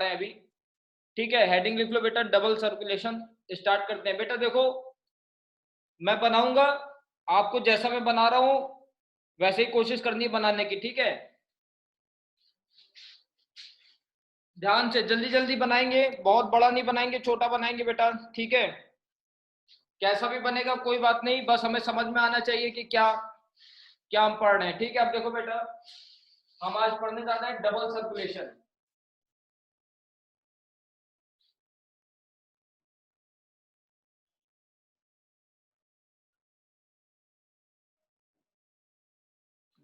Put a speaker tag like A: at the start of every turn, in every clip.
A: हैं अभी, ठीक है। हेडिंग लिख लो बेटा, डबल सर्कुलेशन। स्टार्ट करते हैं बेटा। देखो मैं बनाऊंगा, आपको जैसा मैं बना रहा हूं वैसे ही कोशिश करनी है बनाने की, ठीक है। ध्यान से जल्दी जल्दी बनाएंगे, बहुत बड़ा नहीं बनाएंगे, छोटा बनाएंगे बेटा, ठीक है। कैसा भी बनेगा कोई बात नहीं, बस हमें समझ में आना चाहिए कि क्या क्या हम पढ़ रहे हैं, ठीक है। अब देखो बेटा, हम आज पढ़ने जा रहे हैं डबल सर्कुलेशन।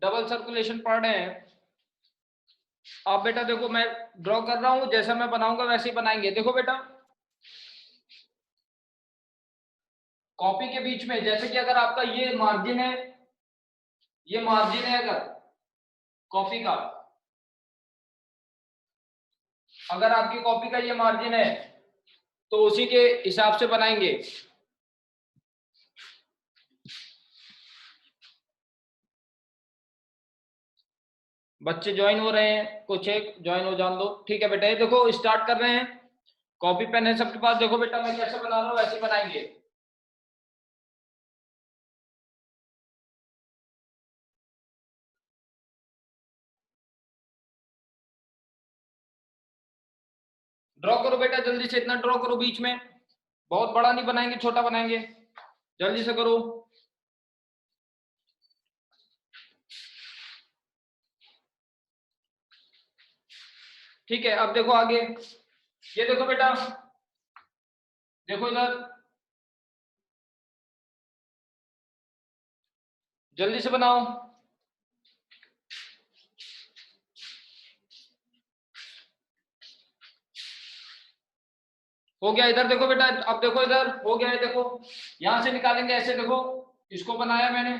A: डबल सर्कुलेशन पढ़ रहे हैं। अब बेटा देखो मैं ड्रॉ कर रहा हूं, जैसा मैं बनाऊंगा वैसे ही बनाएंगे। देखो बेटा, कॉपी के बीच में, जैसे कि अगर आपका ये मार्जिन है, ये मार्जिन है अगर कॉपी का, अगर आपकी कॉपी का ये मार्जिन है तो उसी के हिसाब से बनाएंगे। बच्चे ज्वाइन हो रहे हैं, कुछ एक ज्वाइन हो जान दो, ठीक है बेटा। ये देखो स्टार्ट कर रहे हैं, कॉपी पेन है सबके पास। देखो बेटा मैं कैसे बना रहा हूं वैसे बनाएंगे। ड्रॉ करो बेटा जल्दी से, इतना ड्रॉ करो बीच में, बहुत बड़ा नहीं बनाएंगे, छोटा बनाएंगे, जल्दी से करो। ठीक है, अब देखो आगे, ये देखो बेटा, देखो इधर, जल्दी से बनाओ। हो गया, इधर देखो बेटा, अब देखो इधर हो गया है, देखो यहां से निकालेंगे ऐसे, देखो इसको बनाया मैंने,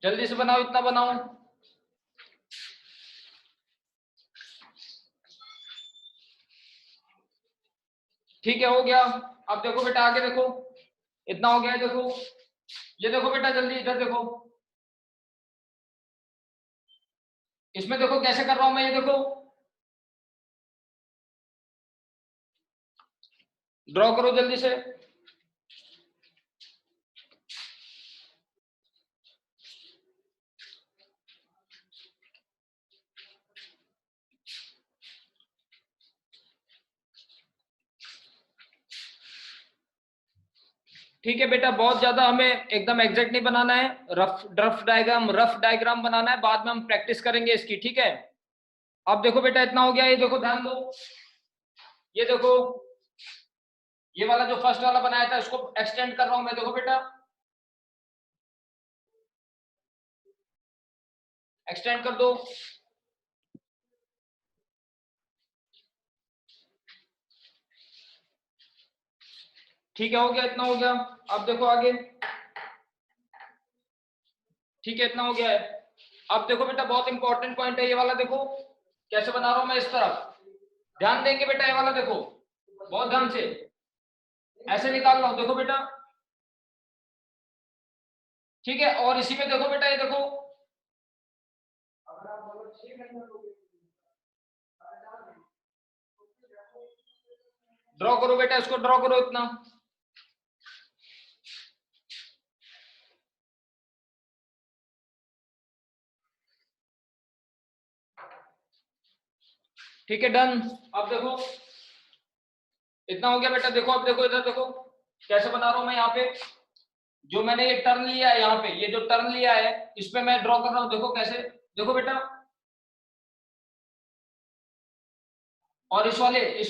A: जल्दी से बनाओ, इतना बनाओ। ठीक है, हो गया। अब देखो बेटा आगे देखो, इतना हो गया है, देखो ये देखो बेटा, जल्दी इधर देखो, इसमें देखो कैसे कर रहा हूं मैं, ये देखो, ड्रॉ करो जल्दी से। ठीक है बेटा, बहुत ज्यादा हमें एकदम एग्जैक्ट नहीं बनाना है, रफ डायग्राम बनाना है, बाद में हम प्रैक्टिस करेंगे इसकी, ठीक है। अब देखो बेटा इतना हो गया, ये देखो ध्यान दो, ये देखो, ये वाला जो फर्स्ट वाला बनाया था इसको एक्सटेंड कर रहा हूं मैं, देखो बेटा एक्सटेंड कर दो। ठीक है, हो गया, इतना हो गया। अब देखो आगे, ठीक है, इतना हो गया है। अब देखो बेटा बहुत इंपॉर्टेंट पॉइंट है ये वाला, देखो कैसे बना रहा हूं मैं इस तरफ, ध्यान देंगे बेटा, ये वाला देखो, बहुत ध्यान से, ऐसे निकाल रहा हूं, देखो बेटा, ठीक है। और इसी में देखो बेटा, ये देखो, ड्रॉ करो बेटा, इसको ड्रॉ करो इतना। ठीक है, डन। अब देखो इतना हो गया बेटा, देखो अब देखो इधर देखो कैसे बना रहा हूं मैं, यहाँ पे जो मैंने ये टर्न लिया है, यहाँ पे ये जो टर्न लिया है इस पे मैं ड्रॉ कर रहा हूँ, देखो कैसे, देखो बेटा। और इस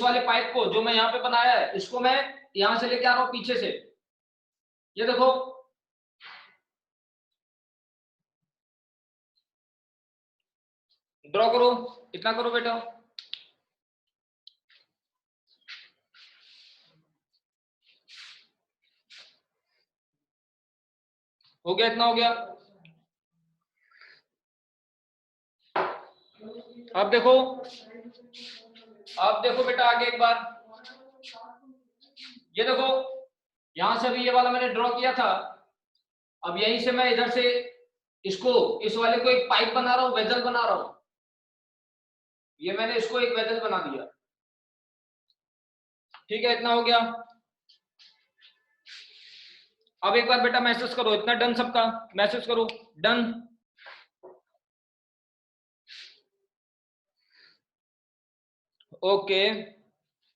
A: वाले पाइप को जो मैं यहाँ पे बनाया है इसको मैं यहाँ से लेके आ रहा हूँ पीछे से, ये देखो, ड्रॉ करो, इतना करो बेटा। हो गया, इतना हो गया। अब देखो, अब देखो बेटा आगे एक बार, ये देखो यहां से भी ये वाला मैंने ड्रॉ किया था, अब यहीं से मैं इधर से इसको, इस वाले को एक पाइप बना रहा हूं, वेजल बना रहा हूं, ये मैंने इसको एक वेजल बना दिया, ठीक है, इतना हो गया। अब एक बार बेटा मैसेज करो, इतना डन सबका, मैसेज करो डन। ओके,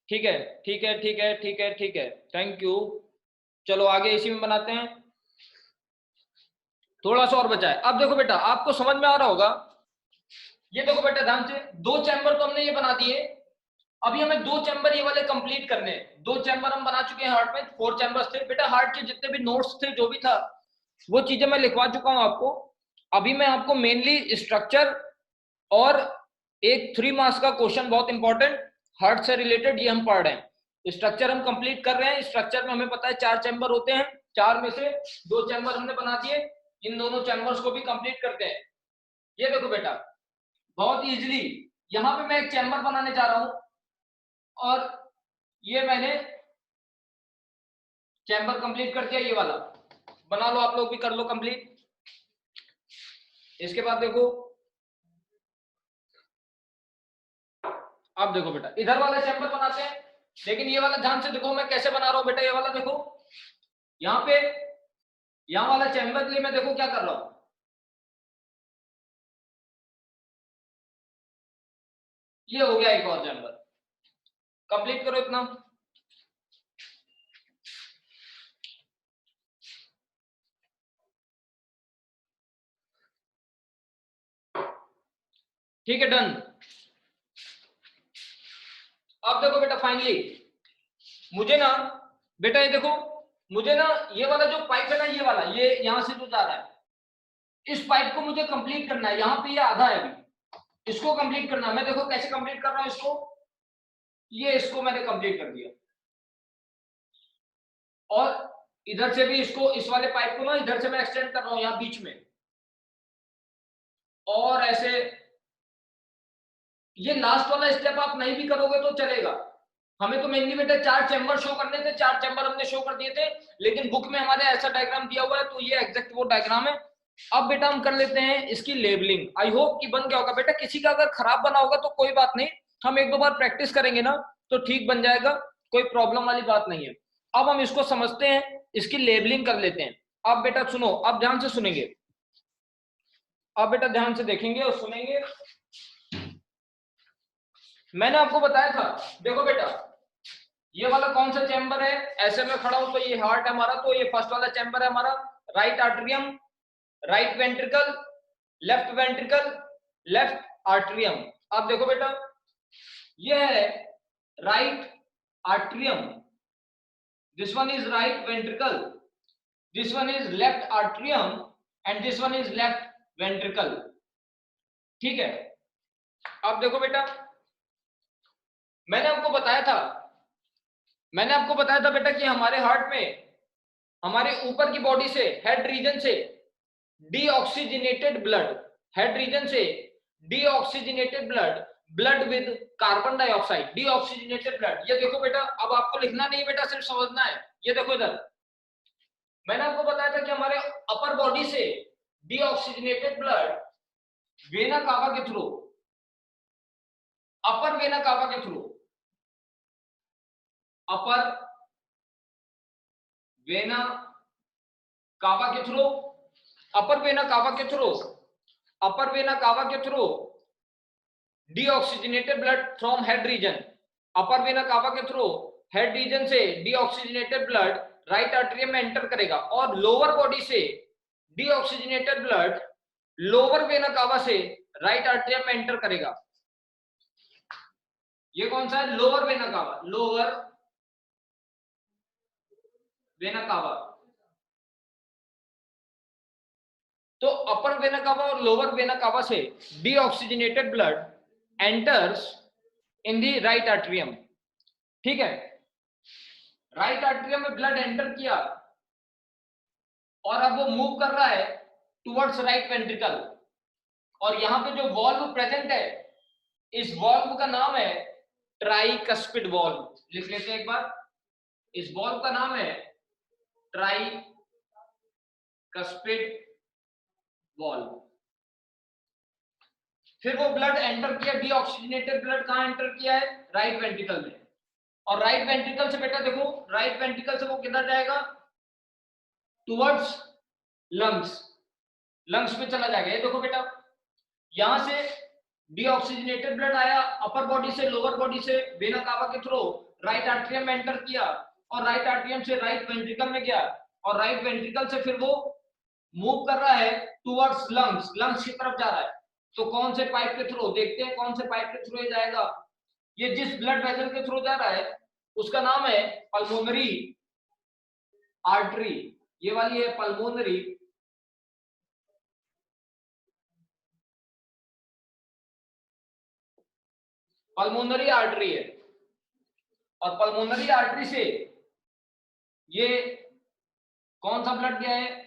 A: ठीक है ठीक है ठीक है ठीक है ठीक है, थैंक यू। चलो आगे इसी में बनाते हैं, थोड़ा सा और बचा है। अब देखो बेटा, आपको समझ में आ रहा होगा, ये देखो बेटा ध्यान से, दो चैम्बर तो हमने ये बना दिए, अभी हमें दो चैम्बर ये वाले कंप्लीट करने हैं। दो चैम्बर हम बना चुके हैं हार्ट में, 4 चैम्बर्स थे बेटा, हार्ट के जितने भी नोट्स थे, जो भी था वो चीजें मैं लिखवा चुका हूं आपको। अभी मैं आपको मेनली स्ट्रक्चर और एक 3 मार्क्स का क्वेश्चन बहुत इंपॉर्टेंट हार्ट से रिलेटेड ये हम पढ़ रहे हैं। स्ट्रक्चर हम कंप्लीट कर रहे हैं, स्ट्रक्चर में हमें पता है 4 चैम्बर होते हैं, 4 में से 2 चैम्बर हमने बना दिए, इन दोनों चैम्बर्स को भी कंप्लीट करते हैं। ये देखो बेटा, बहुत इजीली यहां पे मैं एक चैम्बर बनाने जा रहा हूं, और ये मैंने चैम्बर कंप्लीट कर दिया, ये वाला बना लो, आप लोग भी कर लो कंप्लीट। इसके बाद देखो, अब देखो बेटा इधर वाला चैम्बर बनाते हैं, लेकिन ये वाला ध्यान से देखो मैं कैसे बना रहा हूं बेटा। ये वाला देखो, यहाँ पे, यहाँ वाला चैम्बर के लिए मैं देखो क्या कर रहा हूं, ये हो गया एक और चैम्बर, कंप्लीट करो इतना। ठीक है डन। अब देखो बेटा फाइनली मुझे ना बेटा, ये देखो मुझे ना ये वाला जो पाइप है ना, ये वाला, ये यहां से जो जा रहा है, इस पाइप को मुझे कंप्लीट करना है। यहाँ पे ये आधा है अभी, इसको कंप्लीट करना है। मैं देखो कैसे कंप्लीट कर रहा हूं इसको, ये इसको मैंने कंप्लीट कर दिया, और इधर से भी इसको, इस वाले पाइप को ना इधर से मैं एक्सटेंड कर रहा हूं यहाँ बीच में, और ऐसे। ये लास्ट वाला स्टेप आप नहीं भी करोगे तो चलेगा, हमें तो मेनली बेटा 4 चैम्बर शो करने थे, 4 चैम्बर हमने शो कर दिए थे, लेकिन बुक में हमारे ऐसा डायग्राम दिया हुआ है, तो ये एग्जैक्ट वो डायग्राम है। अब बेटा हम कर लेते हैं इसकी लेबलिंग, आई होप कि बन गया होगा बेटा। किसी का अगर खराब बना होगा तो कोई बात नहीं, हम एक दो बार प्रैक्टिस करेंगे ना तो ठीक बन जाएगा, कोई प्रॉब्लम वाली बात नहीं है। अब हम इसको समझते हैं, इसकी लेबलिंग कर लेते हैं। अब बेटा सुनो, अब ध्यान से सुनेंगे, अब बेटा ध्यान से देखेंगे और सुनेंगे। मैंने आपको बताया था, देखो बेटा ये वाला कौन सा चैम्बर है, ऐसे में खड़ा हूं तो ये हार्ट है हमारा, तो ये फर्स्ट वाला चैम्बर है हमारा, right atrium, right ventricle, left ventricle, left atrium. अब देखो बेटा, ये है right atrium, this one is right ventricle, this one is left atrium, and this one is left ventricle, ठीक है। अब देखो बेटा, मैंने आपको बताया था, मैंने आपको बताया था बेटा कि हमारे हार्ट में, हमारे ऊपर की बॉडी से, हेड रीजन से डीऑक्सीजनेटेड ब्लड, हेड रीजन से deoxygenated blood, blood with carbon dioxide, deoxygenated blood. ये देखो बेटा, अब आपको लिखना नहीं बेटा, सिर्फ समझना है। ये देखो इधर, मैंने आपको बताया था कि हमारे अपर बॉडी से डीऑक्सीजनेटेड ब्लड वेना कावा के थ्रू, अपर वेना कावा के थ्रू, अपर वेना कावा के थ्रू, अपर वेना कावा के थ्रू, अपर वेना कावा के through deoxygenated blood from head region, upper vena cava के थ्रू हेड रीजन से डीऑक्सीजनेटेड ब्लड राइट आर्टरियम में enter करेगा, और लोअर बॉडी से deoxygenated blood lower vena cava से राइट आर्टरियम में एंटर करेगा। ये कौन सा है, लोअर वेना कावा, लोअर वेना कावा। तो अपर वेना कावा और लोअर वेना कावा से deoxygenated blood enters in the right atrium, ठीक है। राइट आर्टरियम में ब्लड एंटर किया, और अब वो मूव कर रहा है टुवर्ड्स राइट वेंट्रिकल, और यहां पे जो वॉल्व प्रेजेंट है, इस वॉल्व का नाम है ट्राइकस्पिड वॉल्व। लिख लेते हैं एक बार, इस वॉल्व का नाम है ट्राइकस्पिड वॉल्व। फिर वो ब्लड एंटर किया, डीऑक्सीजनेटेड ब्लड कहाँ एंटर किया है? राइट वेंट्रिकल में। और राइट वेंट्रिकल से बेटा देखो, राइट वेंट्रिकल से वो किधर जाएगा? टुवर्ड्स लंग्स, लंग्स में चला जाएगा। ये देखो बेटा, यहां से डीऑक्सीजनेटेड ब्लड आया अपर बॉडी से, लोअर बॉडी से, वेना कावा के थ्रू राइट आर्टरियम में एंटर किया, और राइट आर्टरियम से राइट वेंट्रिकल में गया, और राइट वेंट्रिकल से फिर वो मूव कर रहा है टुवर्ड्स लंग्स, लंग्स की तरफ जा रहा है। तो कौन से पाइप के थ्रू? देखते हैं कौन से पाइप के थ्रू ये जाएगा। ये जिस ब्लड वेसल के थ्रू जा रहा है उसका नाम है पल्मोनरी आर्टरी। ये वाली है पल्मोनरी पल्मोनरी आर्टरी है। और पल्मोनरी आर्टरी से ये कौन सा ब्लड गया है?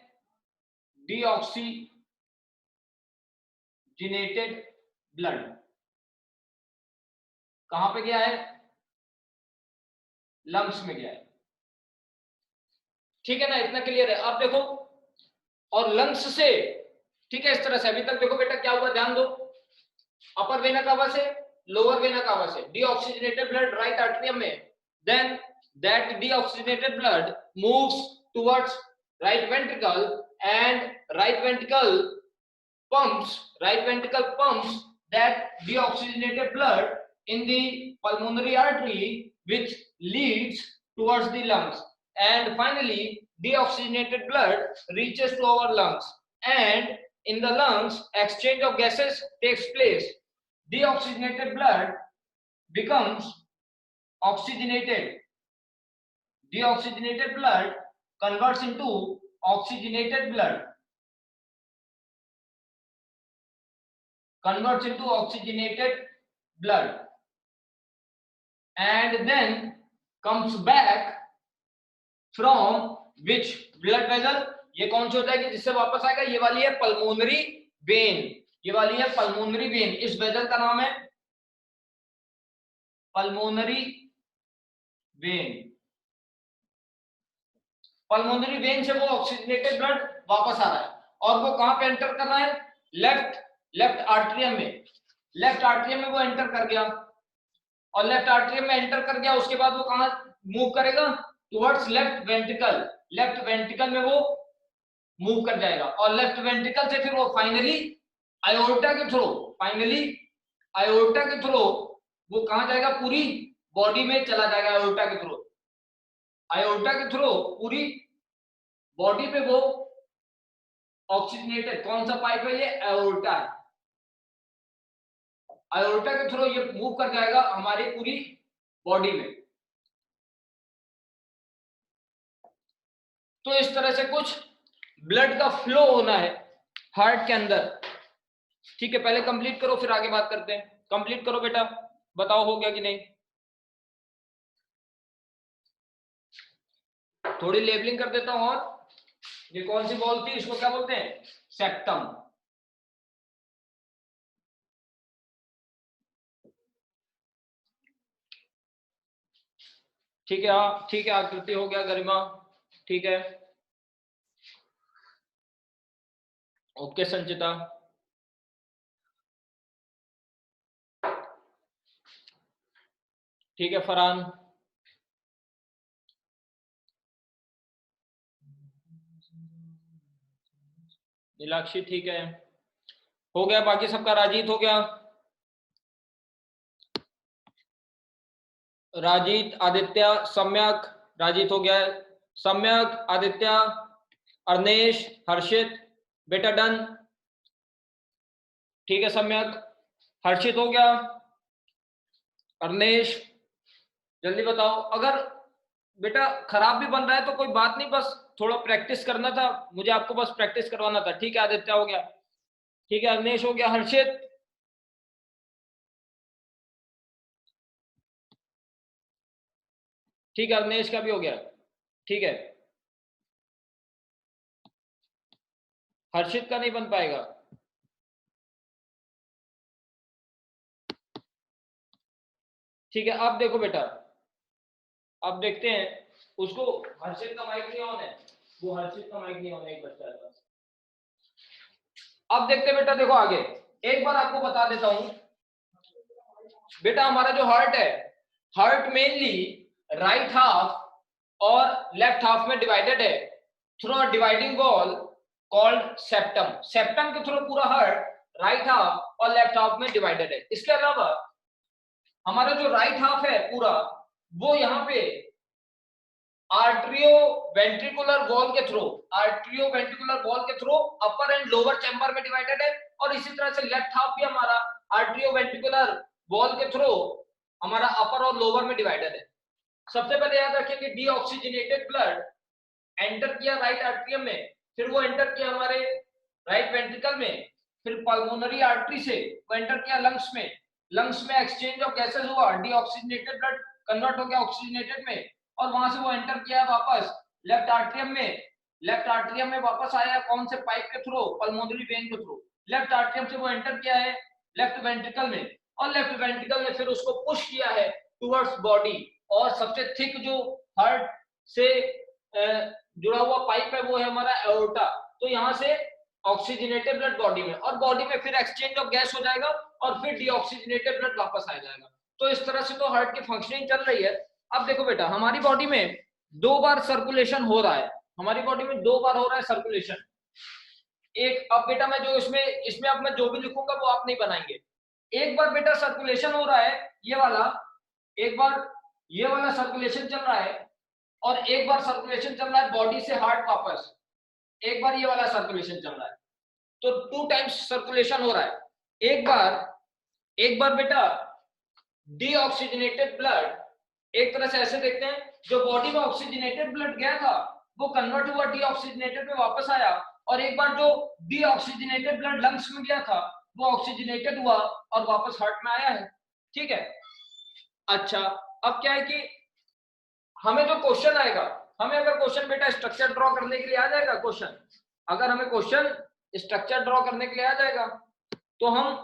A: Deoxygenated blood. कहां पे गया है? लंग्स में गया है। ठीक है ना, इतना क्लियर है। अब देखो, और लंग्स से, ठीक है, इस तरह से अभी तक देखो बेटा क्या हुआ, ध्यान दो। अपर वेना कावा से, लोअर वेना कावा से डीऑक्सीजनेटेड ब्लड राइट आर्टरियम में, then that deoxygenated blood moves towards right ventricle, and right ventricle pumps that deoxygenated blood in the pulmonary artery which leads towards the lungs, and finally deoxygenated blood reaches to our lungs, and in the lungs exchange of gases takes place. Deoxygenated blood becomes oxygenated. Deoxygenated blood converts into oxygenated blood, and then comes back from which blood vessel? ये कौन सी हो जाएगी जिससे वापस आएगा? ये वाली है पल्मोनरी वेन। ये वाली है पल्मोनरी वेन। इस वेसल का नाम है पल्मोनरी वेन। पल्मोनरी वेन से वो ऑक्सीजनेटेड ब्लड वापस आ रहा है, और वो कहां पे एंटर कर रहा है? लेफ्ट आर्टरियम में। लेफ्ट आर्टरियम में वो एंटर कर गया, और लेफ्ट आर्टरियम में एंटर कर गया, उसके बाद वो कहां मूव करेगा? Towards left ventricle. Left ventricle में वो मूव कर जाएगा, और लेफ्ट वेंट्रिकल से फिर वो फाइनली आयोर्टा के थ्रू वो कहां जाएगा? पूरी बॉडी में चला जाएगा। आयोर्टा के थ्रू पूरी बॉडी पे वो ऑक्सीजनेटेड, कौन सा पाइप है? ये आयोर्टा है। आयोर्टा के थ्रू ये मूव कर जाएगा हमारी पूरी बॉडी में। तो इस तरह से कुछ ब्लड का फ्लो होना है हार्ट के अंदर। ठीक है, पहले कंप्लीट करो फिर आगे बात करते हैं। कंप्लीट करो बेटा, बताओ हो गया कि नहीं। थोड़ी लेबलिंग कर देता हूं। और ये कौन सी बॉल थी, इसको क्या बोलते हैं? सेप्टम। ठीक है, हाँ ठीक है, आकृति हो गया, गरिमा ठीक है, ओके संचिता। ठीक है फरहान, नीलाक्षी ठीक है, हो गया बाकी सबका। राजीत हो गया, राजीत आदित्य सम्यक, राजीत हो गया सम्यक, आदित्य, अर्नेश, हर्षित बेटा डन। ठीक है सम्यक, हर्षित हो गया, अर्नेश जल्दी बताओ। अगर बेटा खराब भी बन रहा है तो कोई बात नहीं, बस थोड़ा प्रैक्टिस करना था मुझे, आपको बस प्रैक्टिस करवाना था। ठीक है आदित्य हो गया, ठीक है अर्नेश हो गया, हर्षित, ठीक है अर्नेश का भी हो गया, ठीक है हर्षित का नहीं बन पाएगा। ठीक है, अब देखो बेटा, अब देखते हैं उसको। हर्षित का माइक नहीं ऑन है, वो हर्षित का माइक नहीं ऑन है, एक बच्चा है बस। अब देखते हैं बेटा, देखो आगे एक बार आपको बता देता हूं बेटा, हमारा जो हार्ट है, हार्ट मेनली राइट हाफ और लेफ्ट हाफ में डिवाइडेड है through a dividing wall called septum. Septum के थ्रू पूरा हार्ट राइट हाफ और लेफ्ट हाफ में डिवाइडेड है। इसके अलावा हमारा जो राइट हाफ है पूरा, वो यहाँ पे आर्ट्रियो वेंट्रिकुलर वॉल के थ्रू, आर्ट्रियो वेंट्रिकुलर वॉल के through upper and lower chamber में डिवाइडेड है। और इसी तरह से लेफ्ट हाफ भी हमारा आर्ट्रियो वेंट्रिकुलर वॉल के थ्रू हमारा अपर और लोअर में डिवाइडेड है। सबसे पहले याद रखेंगे डीऑक्सीजनेटेड ब्लड एंटर किया राइट आर्ट्रियम में, फिर वो एंटर किया हमारे राइट वेंट्रिकल में, फिर पल्मोनरी आर्टरी से वो एंटर किया लंग्स में, लंग्स में एक्सचेंज ऑफ गैसेस हुआ, डीऑक्सीजनेटेड ब्लड कन्वर्ट हो गया ऑक्सीजनेटेड में, और वहां से वो एंटर किया वापस लेफ्ट आर्ट्रियम में, लेफ्ट आर्ट्रियम में वापस आया कौन से पाइप के थ्रू, पल्मोनरी वेन के थ्रू, लेफ्ट आर्ट्रियम से वो एंटर किया है लेफ्ट वेंट्रिकल में, और लेफ्ट वेंट्रिकल में फिर उसको पुश किया है टुवर्ड्स बॉडी, और सबसे थिक जो हार्ट से जुड़ा हुआ पाइप है वो है हमारा एओर्टा। तो यहाँ से ऑक्सीजनेटेड ब्लड बॉडी में, और बॉडी में फिर एक्सचेंज ऑफ गैस हो जाएगा और फिर डीऑक्सीजनेटेड ब्लड वापस आ जाएगा। तो इस तरह से तो हार्ट की फंक्शनिंग चल रही है। अब देखो बेटा, हमारी बॉडी में 2 बार सर्कुलेशन हो रहा है, हमारी बॉडी में 2 बार हो रहा है सर्कुलेशन। एक, अब बेटा मैं जो इसमें इसमें अब मैं जो भी लिखूंगा वो आप नहीं बनाएंगे। एक बार बेटा सर्कुलेशन हो रहा है ये वाला, एक बार ये वाला सर्कुलेशन चल रहा है, और एक बार सर्कुलेशन चल रहा है बॉडी से हार्ट वापस, एक बार ये वाला सर्कुलेशन चल रहा है। तो 2 टाइम्स सर्कुलेशन हो रहा है। एक बार बेटा डीऑक्सीजनेटेड ब्लड, एक तरह से ऐसे देखते हैं, जो बॉडी में ऑक्सीजनेटेड ब्लड गया था वो कन्वर्ट हुआ डीऑक्सीजनेटेड में वापस आया, और एक बार जो डीऑक्सीजनेटेड ब्लड लंग्स में गया था वो ऑक्सीजनेटेड हुआ और वापस हार्ट में आया है। ठीक है। अच्छा, अब क्या है कि हमें जो क्वेश्चन आएगा, हमें अगर क्वेश्चन बेटा स्ट्रक्चर ड्रॉ करने के लिए आ जाएगा क्वेश्चन, अगर हमें क्वेश्चन स्ट्रक्चर ड्रॉ करने के लिए आ जाएगा तो हम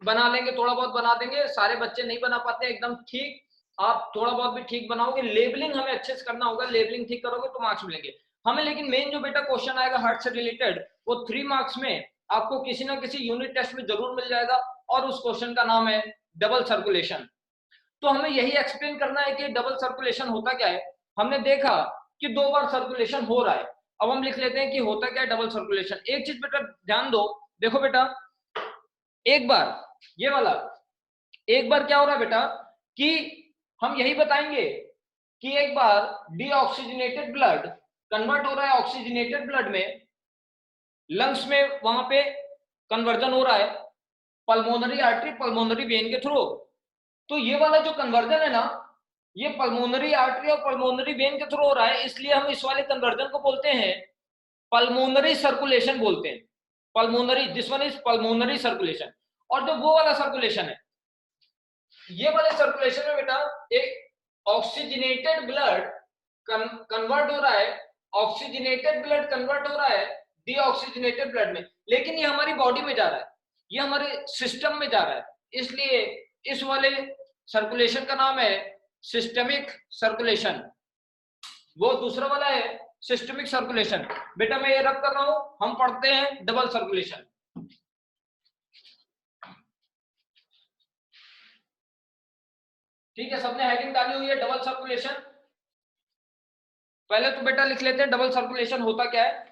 A: बना लेंगे, थोड़ा बहुत बना देंगे। सारे बच्चे नहीं बना पाते एकदम ठीक, आप थोड़ा बहुत भी ठीक बनाओगे। लेबलिंग हमें अच्छे से करना होगा, लेबलिंग ठीक करोगे तो मार्क्स मिलेंगे हमें। लेकिन मेन जो बेटा क्वेश्चन आएगा हार्ट से रिलेटेड, वो 3 मार्क्स में आपको किसी ना किसी यूनिट टेस्ट में जरूर मिल जाएगा, और उस क्वेश्चन का नाम है डबल सर्कुलेशन। तो हमें यही एक्सप्लेन करना है कि डबल सर्कुलेशन होता क्या है। हमने देखा कि 2 बार सर्कुलेशन हो रहा है, अब हम लिख लेते हैं कि होता क्या है डबल सर्कुलेशन। एक चीज बेटा ध्यान दो, देखो बेटा, एक बार ये वाला, एक बार क्या हो रहा है बेटा कि हम यही बताएंगे कि एक बार डीऑक्सीजनेटेड ब्लड कन्वर्ट हो रहा है ऑक्सीजनेटेड ब्लड में, लंग्स में वहां पे कन्वर्जन हो रहा है पल्मोनरी आर्टरी पल्मोनरी वेन के थ्रू। तो ये वाला जो कन्वर्जन है ना, ये पल्मोनरी आर्टरी और पल्मोनरी वेन के थ्रू हो रहा है, इसलिए हम इस वाले कन्वर्जन को बोलते हैं पल्मोनरी सर्कुलेशन बोलते हैं। Pulmonary, this one is pulmonary circulation. और जो वो वाला सर्कुलेशन है, ये वाले सर्कुलेशन में बेटा एक ऑक्सीजनेटेड ब्लड कन्वर्ट हो रहा है, ऑक्सीजनेटेड ब्लड कन्वर्ट हो रहा है डीऑक्सीजनेटेड ब्लड में, लेकिन ये हमारी बॉडी में जा रहा है, ये हमारे सिस्टम में जा रहा है, इसलिए इस वाले सर्कुलेशन का नाम है सिस्टमिक सर्कुलेशन। वो दूसरा वाला है सिस्टमिक सर्कुलेशन। बेटा मैं ये रब कर रहा हूं, हम पढ़ते हैं डबल सर्कुलेशन। ठीक है, सबने हेडिंग डाली हुई है डबल सर्कुलेशन। पहले तो बेटा लिख लेते हैं डबल सर्कुलेशन होता क्या है।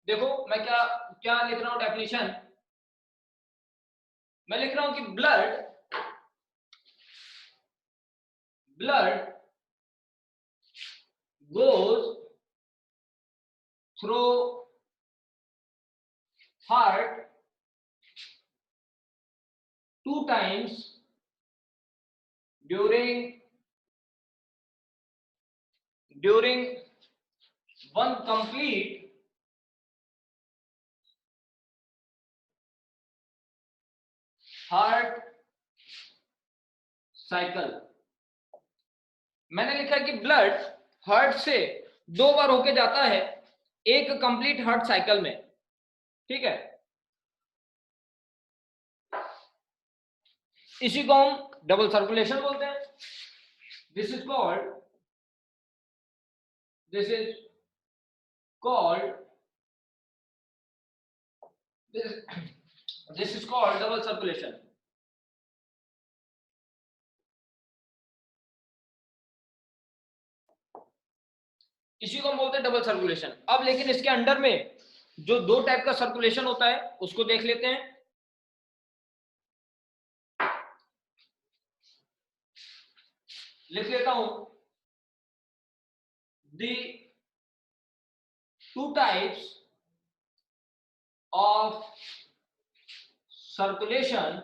A: देखो मैं क्या क्या लिख रहा हूं डेफिनेशन, मैं लिख रहा हूं कि blood goes through heart 2 times during one complete heart cycle. मैंने लिखा है कि ब्लड हार्ट से 2 बार होके जाता है एक कंप्लीट हार्ट साइकिल में। ठीक है, इसी को हम डबल सर्कुलेशन बोलते हैं। This is called This is called double circulation. इसी को हम बोलते हैं डबल सर्कुलेशन। अब लेकिन इसके अंडर में जो दो टाइप का सर्कुलेशन होता है उसको देख लेते हैं। लिख लेता हूं, the two types of circulation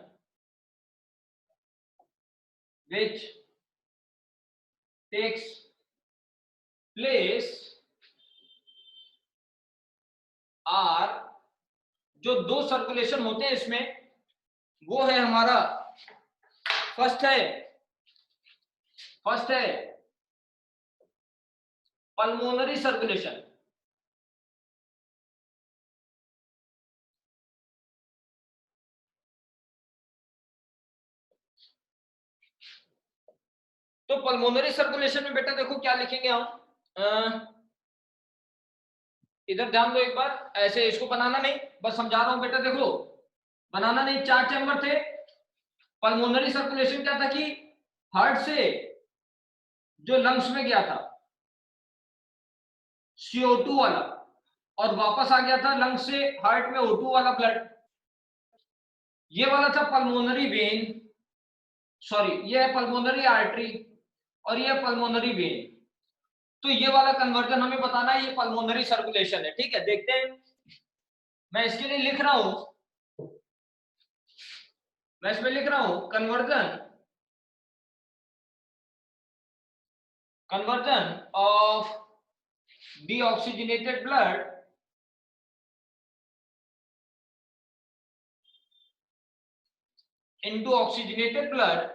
A: which takes place are, जो दो सर्कुलेशन होते हैं इसमें वो है हमारा, फर्स्ट है पल्मोनरी सर्कुलेशन। तो पल्मोनरी सर्कुलेशन में बेटा देखो क्या लिखेंगे हम, इधर ध्यान दो एक बार, ऐसे इसको बनाना नहीं, बस समझा रहा हूं बेटा, देखो बनाना नहीं। 4 चैम्बर थे। पल्मोनरी सर्कुलेशन क्या था कि हार्ट से जो लंग्स में गया था CO2 वाला और वापस आ गया था लंग्स से हार्ट में O2 वाला ब्लड, ये वाला था पल्मोनरी वेन, सॉरी ये है पल्मोनरी आर्टरी और ये पल्मोनरी वेन। तो ये वाला कन्वर्जन हमें बताना है, ये पल्मोनरी सर्कुलेशन है। ठीक है, देखते हैं। मैं इसके लिए लिख रहा हूं, मैं इसमें लिख रहा हूं conversion of deoxygenated blood into oxygenated blood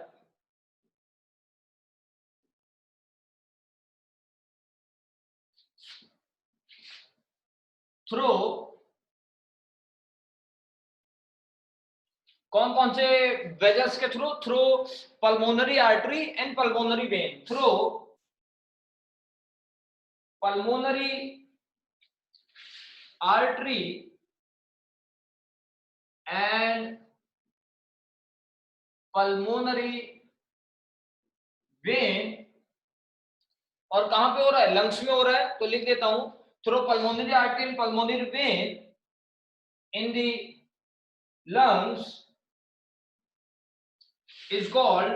A: through कौन कौन से वेजल्स के through pulmonary artery and pulmonary vein, through pulmonary artery and pulmonary vein. और कहां पे हो रहा है? लंग्स में हो रहा है, तो लिख देता हूं through pulmonary artery and pulmonary vein in the lungs is called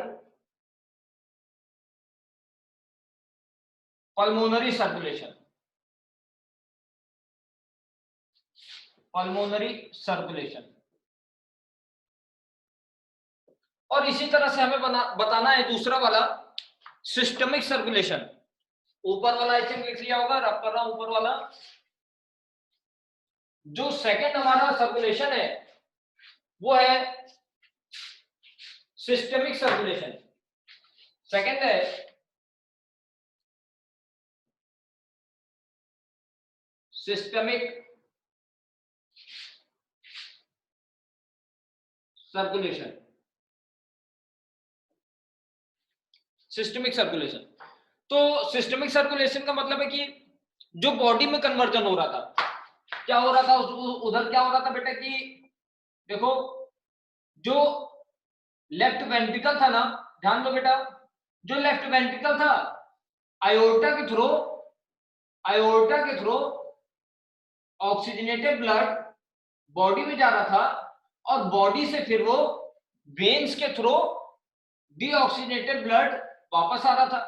A: pulmonary circulation. Pulmonary circulation। और इसी तरह से हमें बताना है दूसरा वाला सिस्टमिक सर्कुलेशन। ऊपर वाला आई थिंक लिख लिया होगा, रब कर रहा हूं ऊपर वाला। जो सेकंड हमारा सर्कुलेशन है वो है सिस्टमिक सर्कुलेशन। सेकंड है सिस्टमिक सर्कुलेशन। सिस्टमिक सर्कुलेशन, तो सिस्टमिक सर्कुलेशन का मतलब है कि जो बॉडी में कन्वर्जन हो रहा था, क्या हो रहा था उधर, क्या हो रहा था बेटा कि देखो जो लेफ्ट वेंट्रिकल था ना, ध्यान दो बेटा, जो लेफ्ट वेंट्रिकल था आयोर्टा के थ्रू ऑक्सीजनेटेड ब्लड बॉडी में जा रहा था और बॉडी से फिर वो वेन्स के थ्रू डीऑक्सीजनेटेड ब्लड वापस आ रहा था।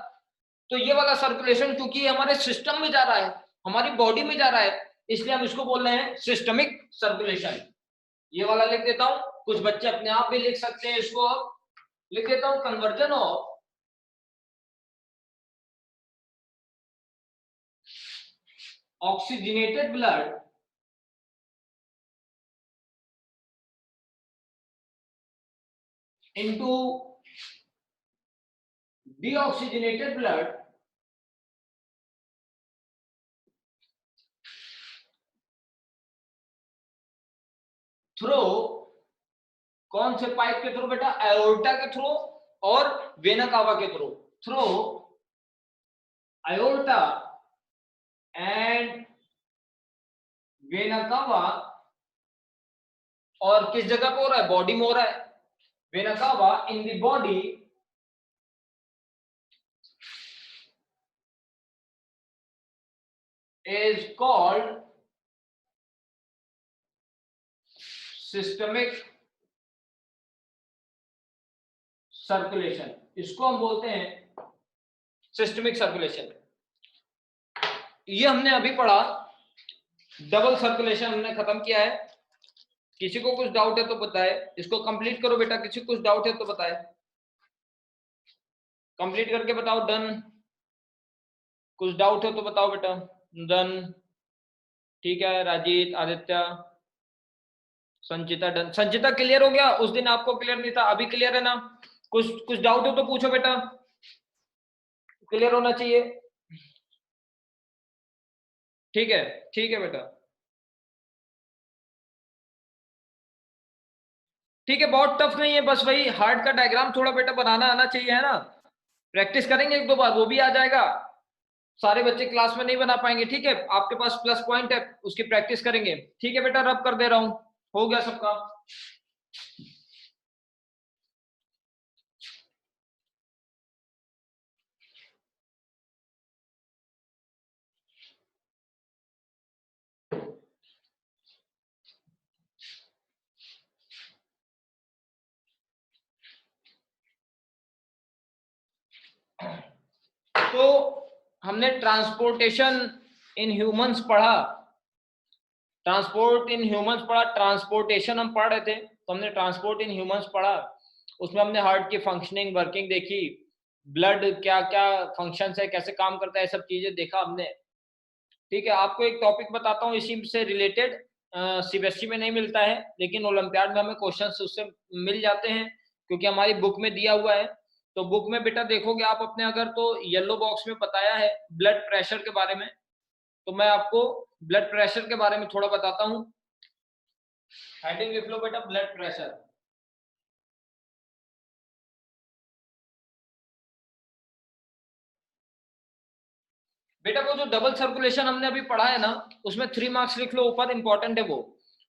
A: तो ये वाला सर्कुलेशन क्योंकि हमारे सिस्टम में जा रहा है, हमारी बॉडी में जा रहा है, इसलिए हम इसको बोल रहे हैं सिस्टमिक सर्कुलेशन। ये वाला लिख देता हूं, कुछ बच्चे अपने आप भी लिख सकते हैं इसको। लिख देता हूं conversion of oxygenated blood into deoxygenated blood through, कौन से पाइप के थ्रू बेटा? आयोर्टा के थ्रू और वेना कावा के through, through aorta and vena cava और किस जगह पे हो रहा है, बॉडी में हो रहा है। Vena cava in the body is called systemic circulation, इसको हम बोलते हैं सिस्टमिक सर्कुलेशन। ये हमने अभी पढ़ा, डबल सर्कुलेशन हमने खत्म किया है। किसी को कुछ डाउट है तो बताए, इसको कंप्लीट करो बेटा, किसी को कुछ डाउट है तो बताए, कंप्लीट करके बताओ। डन, कुछ डाउट है तो बताओ बेटा। डन, ठीक है। राजीत, आदित्य, संचिता डन। संचिता क्लियर हो गया, उस दिन आपको क्लियर नहीं था, अभी क्लियर है ना? कुछ डाउट हो तो पूछो बेटा, क्लियर होना चाहिए। ठीक है, ठीक है बेटा, ठीक है। बहुत टफ नहीं है, बस वही हार्ट का डायग्राम थोड़ा बेटा बनाना आना चाहिए, है ना? प्रैक्टिस करेंगे एक दो बार, वो भी आ जाएगा। सारे बच्चे क्लास में नहीं बना पाएंगे, ठीक है। आपके पास प्लस पॉइंट है, उसकी प्रैक्टिस करेंगे, ठीक है बेटा। रब कर दे रहा हूं, हो गया सबका। तो हमने ट्रांसपोर्टेशन इन ह्यूमंस पढ़ा, ट्रांसपोर्ट इन ह्यूमंस पढ़ा, ट्रांसपोर्टेशन हम पढ़ रहे थे, तो हमने ट्रांसपोर्ट इन ह्यूमंस पढ़ा। उसमें हमने हार्ट की फंक्शनिंग, वर्किंग देखी, ब्लड क्या क्या फंक्शंस है, कैसे काम करता है, सब चीजें देखा हमने, ठीक है। आपको एक टॉपिक बताता हूँ इसी से रिलेटेड, सीबीएसई में नहीं मिलता है, लेकिन ओलंपियाड में हमें क्वेश्चंस उससे मिल जाते हैं, क्योंकि हमारी बुक में दिया हुआ है। तो बुक में बेटा देखोगे आप अपने अगर, तो येलो बॉक्स में बताया है ब्लड प्रेशर के बारे में। तो मैं आपको ब्लड प्रेशर के बारे में थोड़ा बताता हूँ। हेडिंग लिख लो बेटा, ब्लड प्रेशर। बेटा वो जो डबल सर्कुलेशन हमने अभी पढ़ा है ना, उसमें 3 मार्क्स लिख लो ऊपर, इंपॉर्टेंट है वो,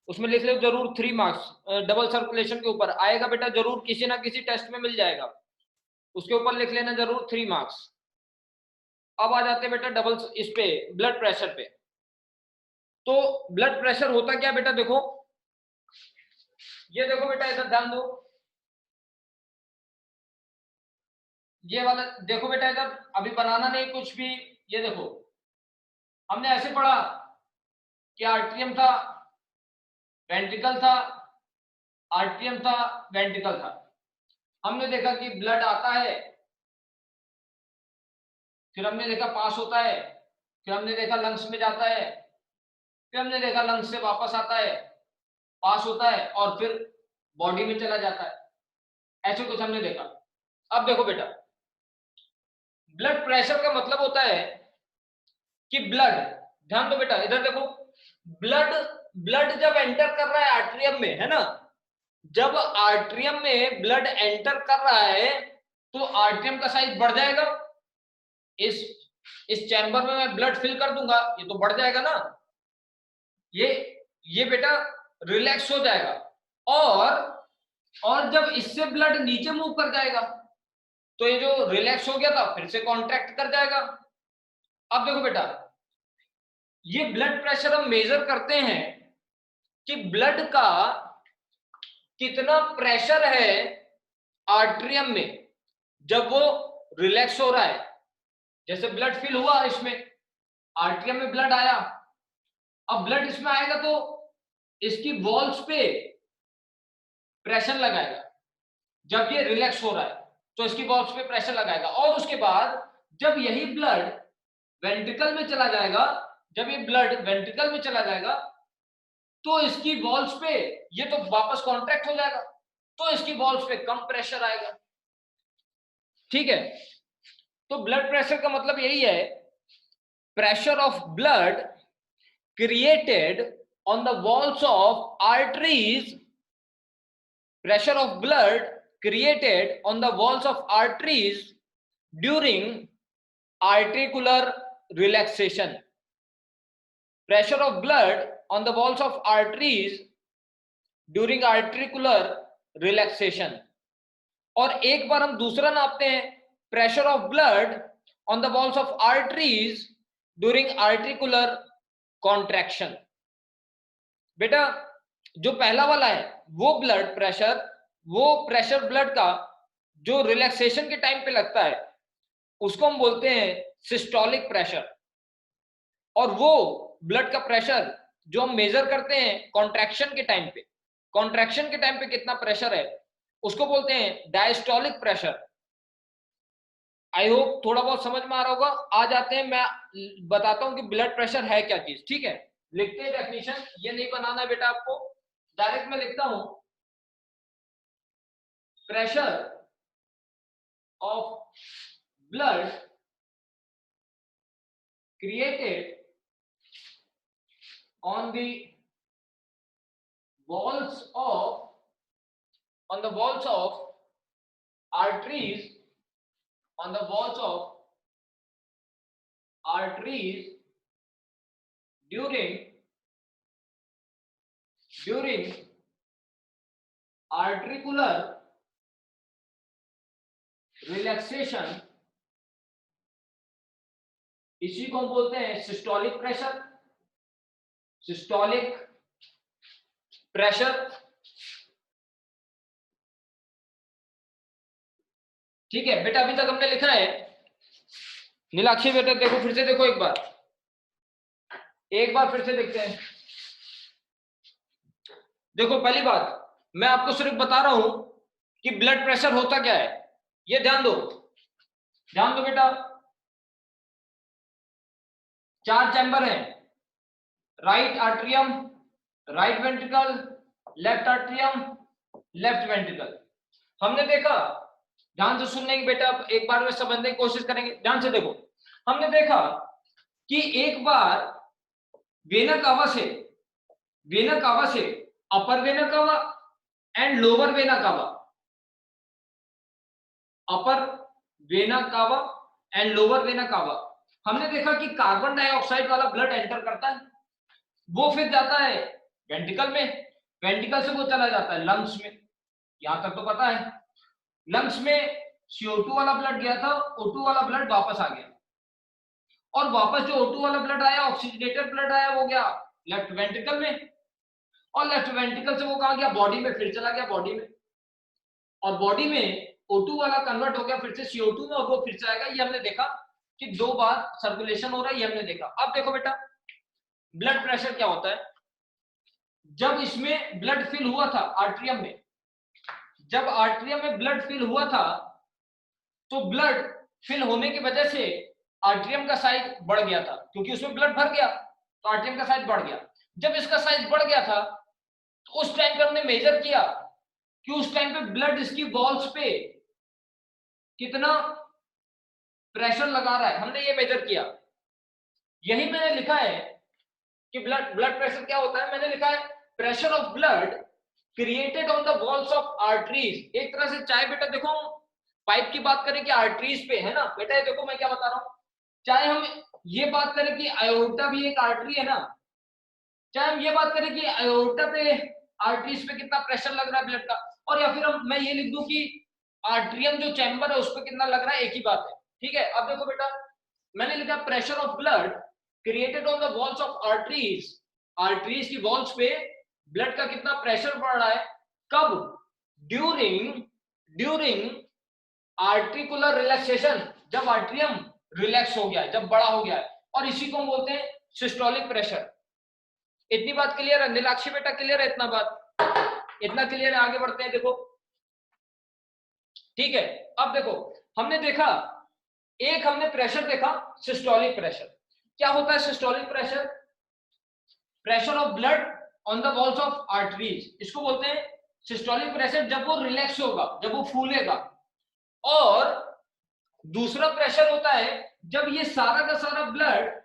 A: उसमें लिख लो जरूर 3 मार्क्स। डबल सर्कुलेशन के ऊपर आएगा बेटा जरूर, किसी ना किसी टेस्ट में मिल जाएगा, उसके ऊपर लिख लेना जरूर 3 मार्क्स। अब आ जाते हैं बेटा डबल इस पे, ब्लड प्रेशर पे। तो ब्लड प्रेशर होता क्या बेटा, देखो ये देखो बेटा, इधर ध्यान दो, ये वाला देखो बेटा, इधर अभी बनाना नहीं कुछ भी। ये देखो, हमने ऐसे पढ़ा कि आर्ट्रियम था, वेंट्रिकल था, आर्ट्रियम था, वेंट्रिकल था। हमने देखा कि ब्लड आता है, फिर हमने देखा पास होता है, फिर हमने देखा लंग्स में जाता है, फिर हमने देखा लंग्स से वापस आता है, पास होता है, और फिर बॉडी में चला जाता है। ऐसे कुछ हमने देखा। अब देखो बेटा, ब्लड प्रेशर का मतलब होता है कि ब्लड, ध्यान दो बेटा, इधर देखो, ब्लड ब्लड जब एंटर कर रहा है आर्ट्रियम में, है ना, जब आर्ट्रियम में ब्लड एंटर कर रहा है तो आर्ट्रियम का साइज बढ़ जाएगा। इस इस चैम्बर में मैं ब्लड फिल कर दूंगा, ये तो बढ़ जाएगा ना, ये ये बेटा रिलैक्स हो जाएगा। और जब इससे ब्लड नीचे मूव कर जाएगा तो ये जो रिलैक्स हो गया था फिर से कॉन्ट्रैक्ट कर जाएगा। अब देखो बेटा, ये ब्लड प्रेशर हम मेजर करते हैं कि ब्लड का कितना प्रेशर है आर्ट्रियम में जब वो रिलैक्स हो रहा है। जैसे ब्लड फिल हुआ, इसमें आर्ट्रियम में ब्लड आया, अब ब्लड इसमें आएगा तो इसकी वॉल्स पे प्रेशर लगाएगा। जब ये रिलैक्स हो रहा है तो इसकी वॉल्स पे प्रेशर लगाएगा, और उसके बाद जब यही ब्लड वेंट्रिकल में चला जाएगा, जब ये ब्लड वेंट्रिकल में चला जाएगा तो इसकी वॉल्स पे ये तो वापस कॉन्ट्रैक्ट हो जाएगा, तो इसकी वॉल्स पे कम प्रेशर आएगा, ठीक है। तो ब्लड प्रेशर का मतलब यही है, pressure of blood created on the walls of arteries, pressure of blood created on the walls of arteries during articular relaxation. Pressure of blood on the walls of arteries during auricular relaxation. और एक बार हम दूसरा नापते हैं, pressure of blood on the walls of arteries during auricular contraction. बेटा जो पहला वाला है वो ब्लड प्रेशर, वो प्रेशर ब्लड का जो रिलैक्सेशन के टाइम पे लगता है उसको हम बोलते हैं सिस्टोलिक प्रेशर। और वो ब्लड का प्रेशर जो हम मेजर करते हैं कॉन्ट्रैक्शन के टाइम पे, कॉन्ट्रैक्शन के टाइम पे कितना प्रेशर है उसको बोलते हैं डायस्टोलिक प्रेशर। आई होप थोड़ा बहुत समझ में आ रहा होगा। आ जाते हैं, मैं बताता हूं कि ब्लड प्रेशर है क्या चीज। ठीक है, लिखते हैं डेफिनेशन, ये नहीं बनाना है बेटा आपको, डायरेक्ट मैं लिखता हूं, pressure of blood created on the walls of arteries, on the walls of arteries during articular relaxation, इसी को हम बोलते हैं सिस्टोलिक प्रेशर। सिस्टोलिक प्रेशर, ठीक है बेटा। अभी तक हमने लिखा है नीलाक्षी बेटा, देखो फिर से देखो, एक बार फिर से देखते हैं। देखो पहली बात मैं आपको सिर्फ बता रहा हूं कि ब्लड प्रेशर होता क्या है, ये ध्यान दो बेटा। 4 चैम्बर हैं, right atrium, right ventricle, left atrium, left ventricle. हमने देखा, ध्यान से सुनने की बेटा, एक बार में समझने की कोशिश करेंगे, ध्यान से देखो। हमने देखा कि एक बार वेना कावा से upper vena cava and lower vena cava, upper vena cava and lower vena cava, हमने देखा कि कार्बन डाइऑक्साइड वाला ब्लड एंटर करता है, वो फिर जाता है वेंट्रिकल में, वेंट्रिकल से वो चला जाता है लंग्स में। यहां तक तो पता है। लंग्स में CO2 वाला ब्लड गया था, O2 वाला ब्लड वापस आ गया, और वापस जो O2 वाला ब्लड आया, ऑक्सीजनेटेड ब्लड आया, वो गया लेफ्ट वेंट्रिकल में, और लेफ्ट वेंट्रिकल से वो कहां गया, बॉडी में, फिर चला गया बॉडी में, और बॉडी में O2 वाला कन्वर्ट हो गया फिर से CO2 में, और वो फिर से आएगा। ये हमने देखा कि 2 बार सर्कुलेशन हो रहा है, ये हमने देखा। अब देखो बेटा ब्लड प्रेशर क्या होता है। जब इसमें ब्लड फिल हुआ था आर्ट्रियम में, जब आर्ट्रियम में ब्लड फिल हुआ था, तो ब्लड फिल होने की वजह से आर्ट्रियम का साइज बढ़ गया था, क्योंकि उसमें ब्लड भर गया तो आर्ट्रियम का साइज बढ़ गया। जब इसका साइज बढ़ गया था तो उस टाइम पे हमने मेजर किया कि उस टाइम पे ब्लड इसकी वॉल्स पे कितना प्रेशर लगा रहा है, हमने ये मेजर किया। यही मैंने लिखा है कि ब्लड प्रेशर क्या होता है। मैंने लिखा है pressure of blood created on the walls of arteries. एक तरह से, चाहे बेटा देखो पाइप की बात करें कि आर्टरीज पे है ना बेटा, ये देखो मैं क्या बता रहा हूं, चाहे हम ये बात करें कि आयोटा भी एक आर्टरी है ना, चाहे हम ये बात करें कि आयोटा पे, आर्टरीज पे कितना प्रेशर लग रहा है ब्लड का, और या फिर मैं ये लिख दूं कि आर्ट्रियम जो चैम्बर है उस पर कितना लग रहा है, एक ही बात है। ठीक है, अब देखो बेटा मैंने लिखा pressure of blood created on the walls of arteries, arteries की वॉल्स पे ब्लड का कितना प्रेशर बढ़ रहा है, कब, ड्यूरिंग आर्टिकुलर रिलैक्सेशन, जब आर्ट्रियम रिलैक्स हो गया है, जब बड़ा हो गया है, और इसी को हम बोलते हैं सिस्टोलिक प्रेशर। इतनी बात क्लियर है नीलाक्षी बेटा, क्लियर है इतना बात, इतना क्लियर है। आगे बढ़ते हैं, देखो ठीक है। अब देखो हमने देखा, एक हमने प्रेशर देखा सिस्टोलिक प्रेशर। क्या होता है systolic pressure, pressure of blood on the walls of arteries, इसको बोलते हैं सिस्टोलिक प्रेशर, जब वो रिलैक्स होगा, जब वो फूलेगा। और दूसरा प्रेशर होता है जब ये सारा का सारा ब्लड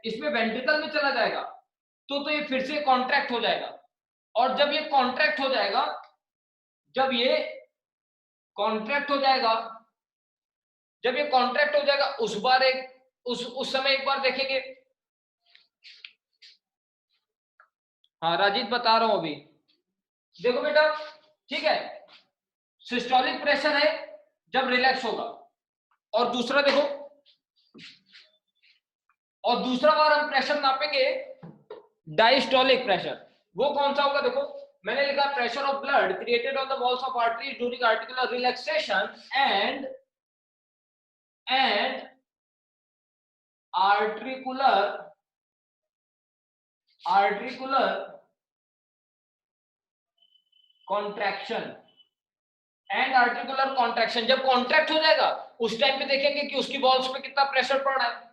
A: इसमें वेंट्रिकल में चला जाएगा, तो ये फिर से कॉन्ट्रैक्ट हो जाएगा, और जब ये कॉन्ट्रैक्ट हो जाएगा, जब ये कॉन्ट्रैक्ट हो जाएगा, जब ये कॉन्ट्रैक्ट हो जाएगा, उस समय एक बार देखेंगे हाँ राजीव बता रहा हूं अभी। देखो बेटा, ठीक है, सिस्टोलिक प्रेशर है जब रिलैक्स होगा, और दूसरा देखो, और दूसरा बार हम प्रेशर नापेंगे डायस्टोलिक प्रेशर। वो कौन सा होगा? देखो मैंने लिखा pressure of blood created on the walls of artery during articular relaxation and articular contraction and articular contraction. जब कॉन्ट्रैक्ट हो जाएगा उस टाइम पे देखेंगे कि उसकी वॉल्स पे कितना प्रेशर पड़ रहा है,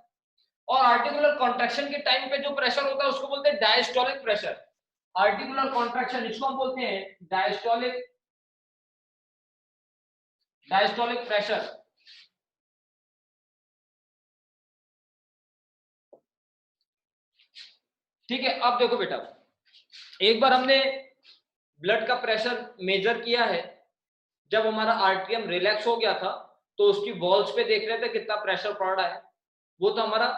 A: और आर्टिकुलर कॉन्ट्रैक्शन के टाइम पे जो प्रेशर होता है उसको बोलते हैं डायस्टोलिक प्रेशर। आर्टिकुलर कॉन्ट्रैक्शन इसको हम बोलते हैं डायस्टोलिक प्रेशर। ठीक है, अब देखो बेटा, एक बार हमने ब्लड का प्रेशर मेजर किया है जब हमारा आर्टरियम रिलैक्स हो गया था, तो उसकी वॉल्स पे देख रहे थे कितना प्रेशर पड़ रहा है, वो तो हमारा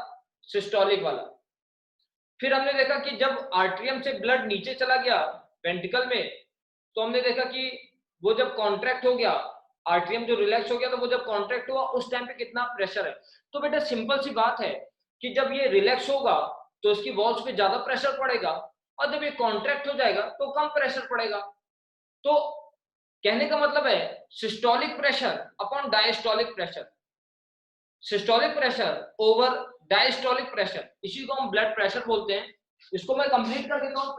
A: सिस्टोलिक वाला। फिर हमने देखा कि जब आर्टरियम से ब्लड नीचे चला गया वेंट्रिकल में, तो हमने देखा कि वो जब कॉन्ट्रैक्ट हो गया, आर्टरियम जो रिलैक्स हो गया, तो वो जब कॉन्ट्रैक्ट हुआ उस टाइम पे कितना प्रेशर है। तो बेटा सिंपल सी बात है कि जब ये रिलैक्स होगा तो इसकी वॉल्स पे ज्यादा प्रेशर पड़ेगा, और जब ये कॉन्ट्रैक्ट हो जाएगा तो कम प्रेशर पड़ेगा। तो कहने का मतलब है systolic pressure upon diastolic pressure, systolic pressure over diastolic pressure, इसी को हम ब्लड प्रेशर बोलते हैं। इसको मैं कंप्लीट कर देता हूं।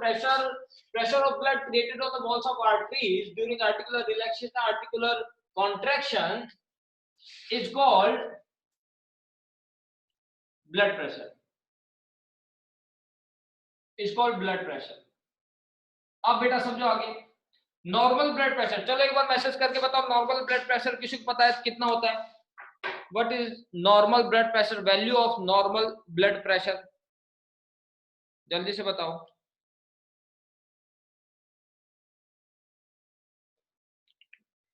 A: Pressure of blood created on the walls of arteries during articular relaxation articular contraction is called blood pressure, is called blood pressure. अब बेटा समझो आगे नॉर्मल ब्लड प्रेशर। चलो एक बार मैसेज करके बताओ, नॉर्मल ब्लड प्रेशर किसी को पता है कितना होता है? What is normal blood pressure? Value of normal blood pressure, जल्दी से बताओ।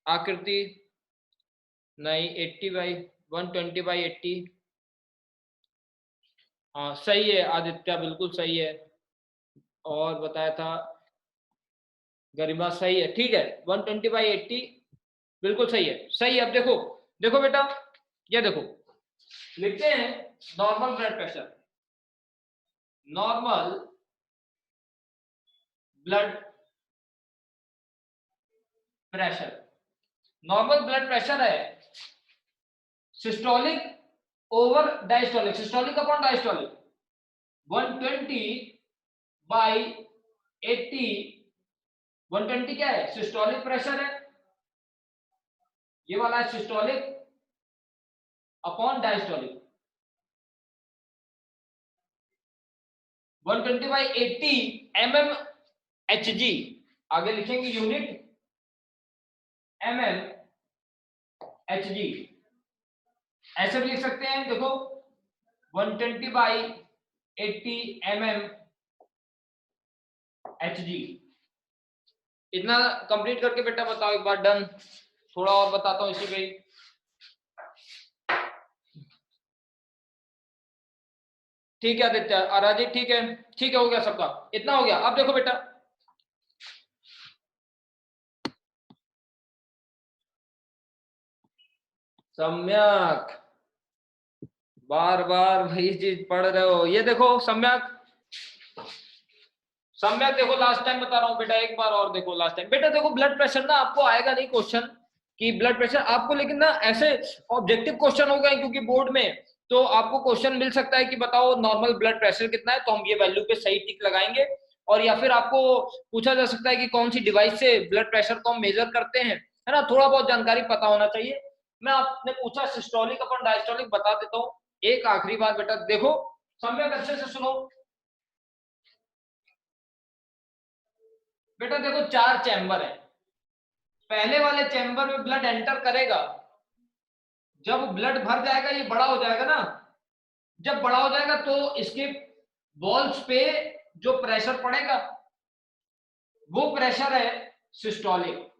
A: आकृति नहीं, 80/120/80। हाँ सही है आदित्य, बिल्कुल सही है। और बताया था गरिमा, सही है, ठीक है, 120/80 बिल्कुल सही है, सही है। अब देखो, देखो बेटा, ये देखो लिखते हैं normal blood pressure, normal blood pressure, normal blood pressure है systolic over diastolic, systolic upon diastolic, 120/80। 120 क्या है? सिस्टोलिक प्रेशर है, ये वाला है सिस्टोलिक अपॉन डायस्टोलिक। 120/80 mmHg, आगे लिखेंगे यूनिट mmHg, ऐसे भी लिख सकते हैं। देखो 120/80 mmHg। इतना कंप्लीट करके बेटा बताओ एक बार, डन। थोड़ा और बताता हूं इसी पे। ठीक है आदित्य, अराजी, ठीक है, ठीक है, हो गया सबका, इतना हो गया। अब देखो बेटा, सम्यक, बार बार वही चीज पढ़ रहे हो। ये देखो सम्यक, सम्यक देखो, लास्ट टाइम बता रहा हूँ बेटा, एक बार और देखो लास्ट टाइम। बेटा देखो ब्लड प्रेशर ना आपको आएगा नहीं क्वेश्चन कि ब्लड प्रेशर आपको, लेकिन ना ऐसे ऑब्जेक्टिव क्वेश्चन हो गए क्योंकि बोर्ड में, तो आपको क्वेश्चन मिल सकता है कि बताओ नॉर्मल ब्लड प्रेशर कितना है, तो हम ये वैल्यू पे सही टिक लगाएंगे। और या फिर आपको पूछा जा सकता है कि कौन सी डिवाइस से ब्लड प्रेशर को हम मेजर करते हैं, है ना, थोड़ा बहुत जानकारी पता होना चाहिए। मैं आपने पूछा सिस्टोलिक अपन डायस्टोलिक, बता देता हूँ। एक आखिरी बात बेटा देखो, सम्यक अच्छे से सुनो बेटा। देखो 4 चैम्बर है, पहले वाले चैम्बर में ब्लड एंटर करेगा, जब ब्लड भर जाएगा ये बड़ा हो जाएगा ना, जब बड़ा हो जाएगा तो इसके वॉल्स पे जो प्रेशर पड़ेगा वो प्रेशर है सिस्टोलिक।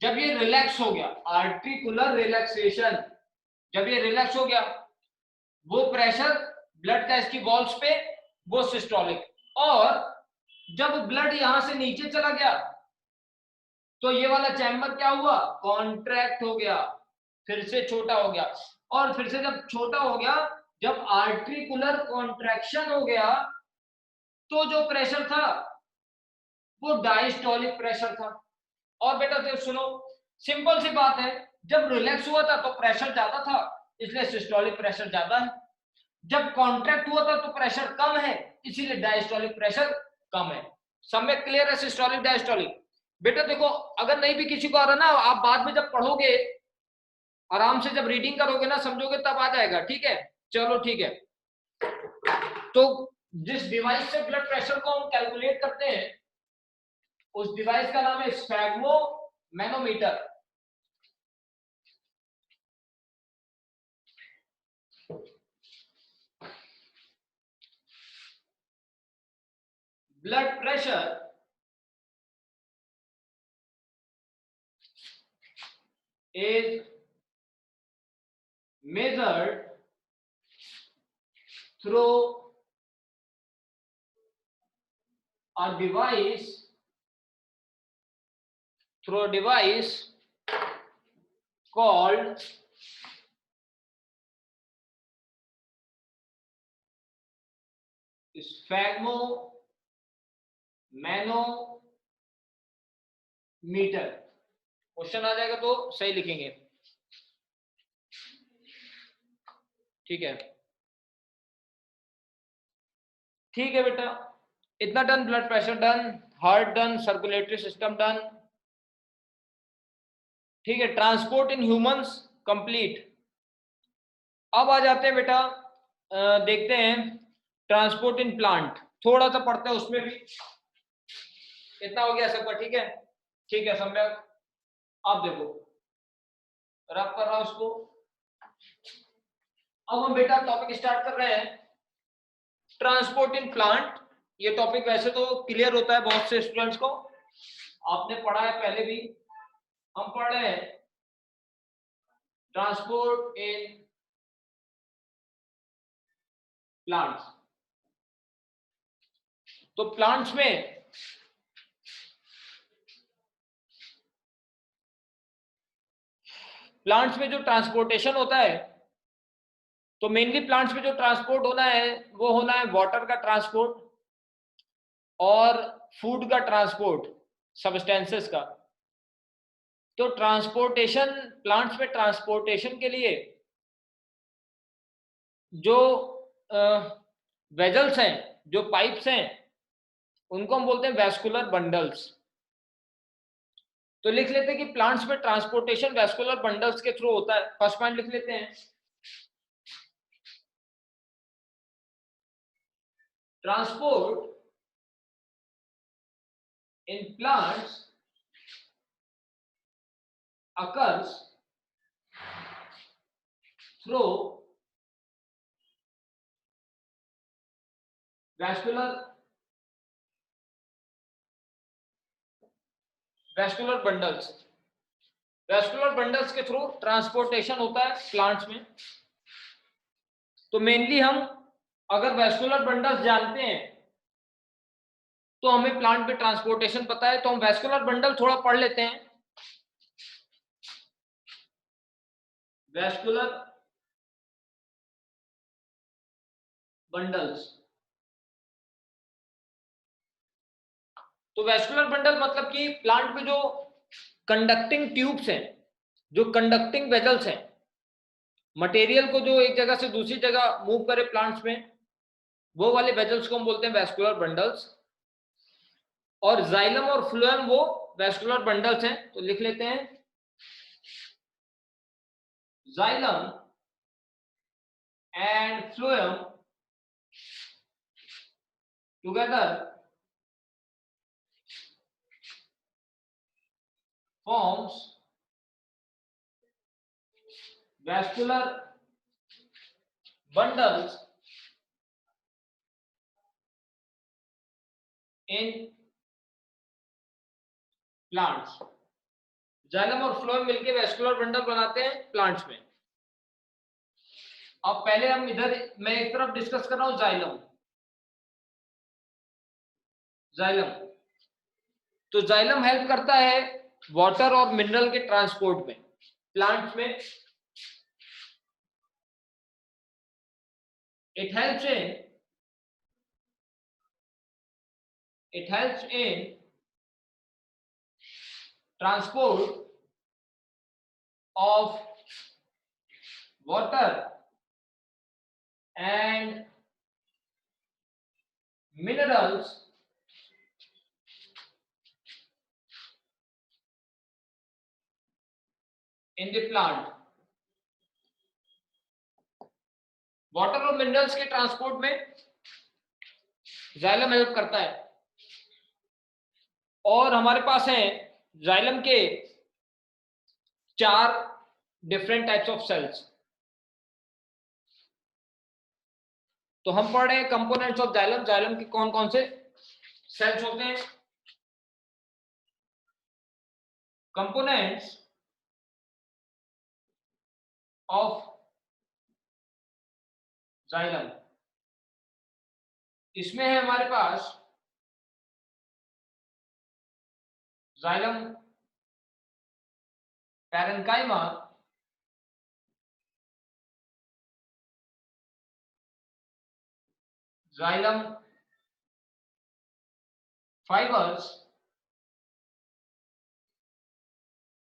A: जब ये रिलैक्स हो गया, आर्टिकुलर रिलैक्सेशन, जब ये रिलैक्स हो गया वो प्रेशर ब्लड का इसकी वॉल्स पे, वो सिस्टोलिक। और जब ब्लड यहां से नीचे चला गया तो ये वाला चैम्बर क्या हुआ, कॉन्ट्रैक्ट हो गया, फिर से छोटा हो गया, और फिर से जब छोटा हो गया, जब आर्टिकुलर कॉन्ट्रैक्शन हो गया तो जो प्रेशर था वो डायस्टोलिक प्रेशर था। और बेटा तो सुनो, सिंपल सी बात है, जब रिलैक्स हुआ था तो प्रेशर ज्यादा था, इसलिए सिस्टोलिक प्रेशर ज्यादा है। जब कॉन्ट्रैक्ट हुआ था तो प्रेशर कम है, इसीलिए डायस्टोलिक प्रेशर कम है। सब में क्लियर है सिस्टोलिक डायस्टोलिक? बेटा देखो, अगर नहीं भी किसी को आ रहा ना, आप बाद में जब पढ़ोगे आराम से, जब रीडिंग करोगे ना, समझोगे, तब आ जाएगा। ठीक है, चलो ठीक है। तो जिस डिवाइस से ब्लड प्रेशर को हम कैलकुलेट करते हैं उस डिवाइस का नाम है sphygmomanometer. Blood pressure is measured through a device called sphygmomanometer। Question आ जाएगा तो सही लिखेंगे। ठीक है, ठीक है बेटा, इतना done, blood pressure done, heart done, circulatory system done. ठीक है, ट्रांसपोर्ट इन ह्यूमंस कंप्लीट। अब आ जाते हैं बेटा, देखते हैं ट्रांसपोर्ट इन प्लांट, थोड़ा सा पढ़ते हैं उसमें भी। इतना हो गया सबका? ठीक है, ठीक है सम्यक। अब देखो, रब कर रहा हूं उसको। अब हम बेटा टॉपिक स्टार्ट कर रहे हैं, ट्रांसपोर्ट इन प्लांट। ये टॉपिक वैसे तो क्लियर होता है बहुत से स्टूडेंट्स को, आपने पढ़ा है पहले भी। हम पढ़ रहे हैं ट्रांसपोर्ट इन प्लांट्स। तो प्लांट्स में जो ट्रांसपोर्टेशन होता है, तो मेनली प्लांट्स में जो ट्रांसपोर्ट होना है वो होना है वाटर का ट्रांसपोर्ट और फूड का ट्रांसपोर्ट, सब्सटेंसेस का। तो ट्रांसपोर्टेशन, प्लांट्स में ट्रांसपोर्टेशन के लिए जो वेजल्स हैं, जो पाइप्स हैं, उनको हम बोलते हैं वैस्कुलर बंडल्स। तो लिख लेते हैं कि प्लांट्स में ट्रांसपोर्टेशन वैस्कुलर बंडल्स के थ्रू होता है। फर्स्ट पॉइंट लिख लेते हैं, transport in plants occurs through vascular bundles. Vascular bundles के थ्रू ट्रांसपोर्टेशन होता है प्लांट्स में। तो मेनली हम अगर वैस्कुलर बंडल्स जानते हैं तो हमें प्लांट में ट्रांसपोर्टेशन पता है, तो हम वैस्कुलर बंडल थोड़ा पढ़ लेते हैं। वैस्कुलर बंडल्स, तो वैस्कुलर बंडल मतलब कि प्लांट में जो कंडक्टिंग ट्यूब्स हैं, जो कंडक्टिंग वेजल्स हैं, मटेरियल को जो एक जगह से दूसरी जगह मूव करे प्लांट्स में, वो वाले वेजल्स को हम बोलते हैं वैस्कुलर बंडल्स। और जाइलम और फ्लोएम वो वैस्कुलर बंडल्स हैं। तो लिख लेते हैं, xylem and phloem together forms vascular bundles in plants। Xylem और फ्लोएम मिलकर वैस्कुलर बंडल बनाते हैं प्लांट्स में। अब पहले हम इधर, मैं एक तरफ डिस्कस कर रहा हूं जाइलम। जाइलम। तो जाइलम हेल्प करता है वाटर और मिनरल के ट्रांसपोर्ट में प्लांट्स में। It helps in transport of water and minerals in the plant। Water और मिनरल्स के ट्रांसपोर्ट में जाइलम हेल्प करता है। और हमारे पास है जाइलम के 4 डिफरेंट टाइप्स ऑफ सेल्स। तो हम पढ़ रहे हैं कंपोनेंट्स ऑफ जाइलम, जाइलम के कौन कौन से सेल्स होते हैं। कंपोनेंट्स ऑफ जाइलम, इसमें है हमारे पास xylem parenchyma, xylem fibres,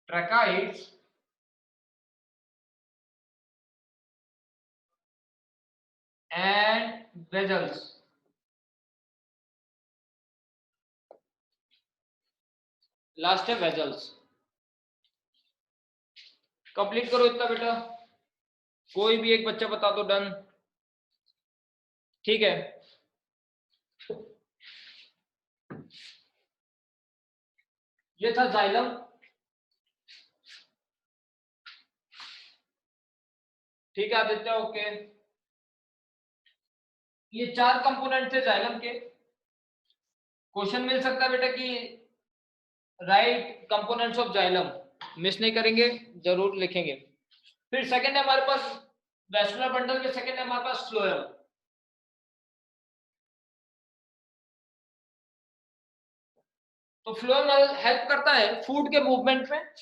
A: tracheids and vessels. Last है वेजल्स। कंप्लीट करो इतना बेटा, कोई भी एक बच्चा बता दो। डन, ठीक है। ये था जाइलम, ठीक है आदित्य, ओके। ये 4 कंपोनेंट थे जाइलम के। क्वेश्चन मिल सकता है बेटा कि right components of xylem, miss नहीं करेंगे, जरूर लिखेंगे। फिर सेकंड है हमारे पास वैस्कुलर बंडल के, सेकंड है हमारे पास फ्लोएम। तो फ्लोएम हेल्प करता है फूड के मूवमेंट में,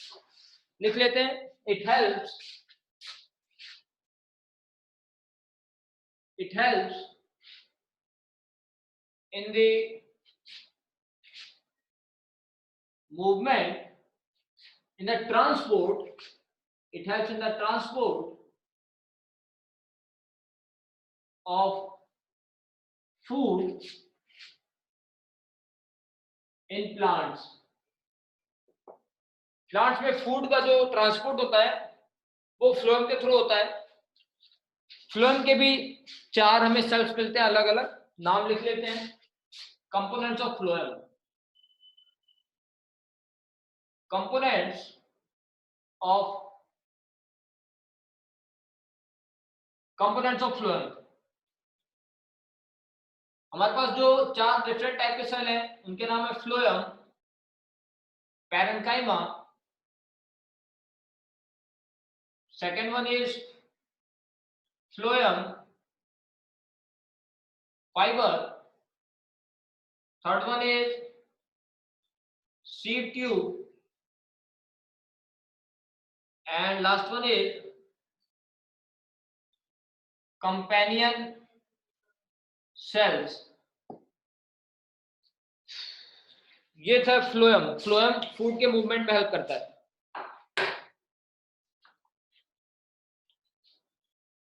A: लिख लेते हैं। It helps in the movement, in the transport, it helps in the transport of food in plants। Plants में फूड का जो ट्रांसपोर्ट होता है वो फ्लोएम के थ्रू होता है। फ्लोएम के भी 4 हमें सेल्स मिलते हैं, अलग अलग नाम लिख लेते हैं। Components of phloem, components of phloem. हमारे पास जो 4 डिफरेंट टाइप के सेल हैं उनके नाम है phloem, parenchyma, second one is phloem fiber, third one is sieve tube, and last one is companion cells। ये था फ्लोएम। फ्लोएम फूड के मूवमेंट में हेल्प करता है,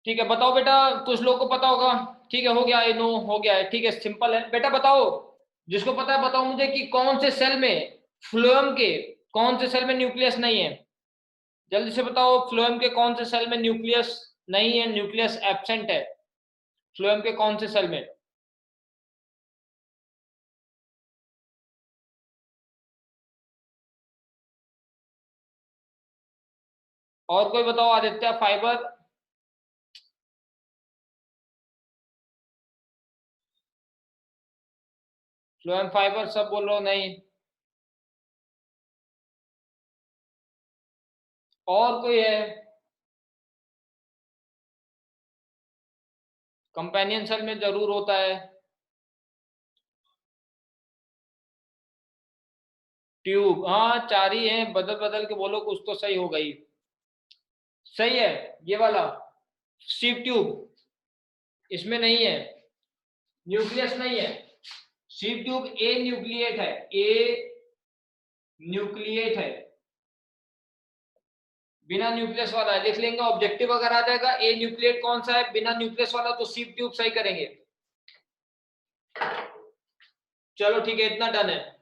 A: ठीक है। बताओ बेटा, कुछ लोगों को पता होगा, ठीक है, हो गया, नो हो गया है, ठीक है, सिंपल है बेटा। बताओ, जिसको पता है बताओ मुझे कि कौन से सेल में फ्लोएम के कौन से सेल में न्यूक्लियस नहीं है। जल्दी से बताओ, फ्लोएम के कौन से सेल में न्यूक्लियस नहीं है, न्यूक्लियस एब्सेंट है फ्लोएम के कौन से सेल में। और कोई बताओ, आदित्य, फाइबर, फ्लोएम फाइबर, सब बोल रहे हो नहीं। और कोई है? कंपेनियन सेल में जरूर होता है। ट्यूब, हाँ 4 ही है, बदल बदल के बोलो, कुछ तो सही हो गई। सही है ये वाला सीप ट्यूब, इसमें नहीं है, न्यूक्लियस नहीं है। सीप ट्यूब ए न्यूक्लिएट है, ए न्यूक्लिएट है, बिना न्यूक्लियस वाला है। लिख लेंगे, ऑब्जेक्टिव अगर आ जाएगा ए न्यूक्लिएट कौन सा है बिना न्यूक्लियस वाला, तो सीप ट्यूब सही करेंगे। चलो ठीक है, इतना डन है।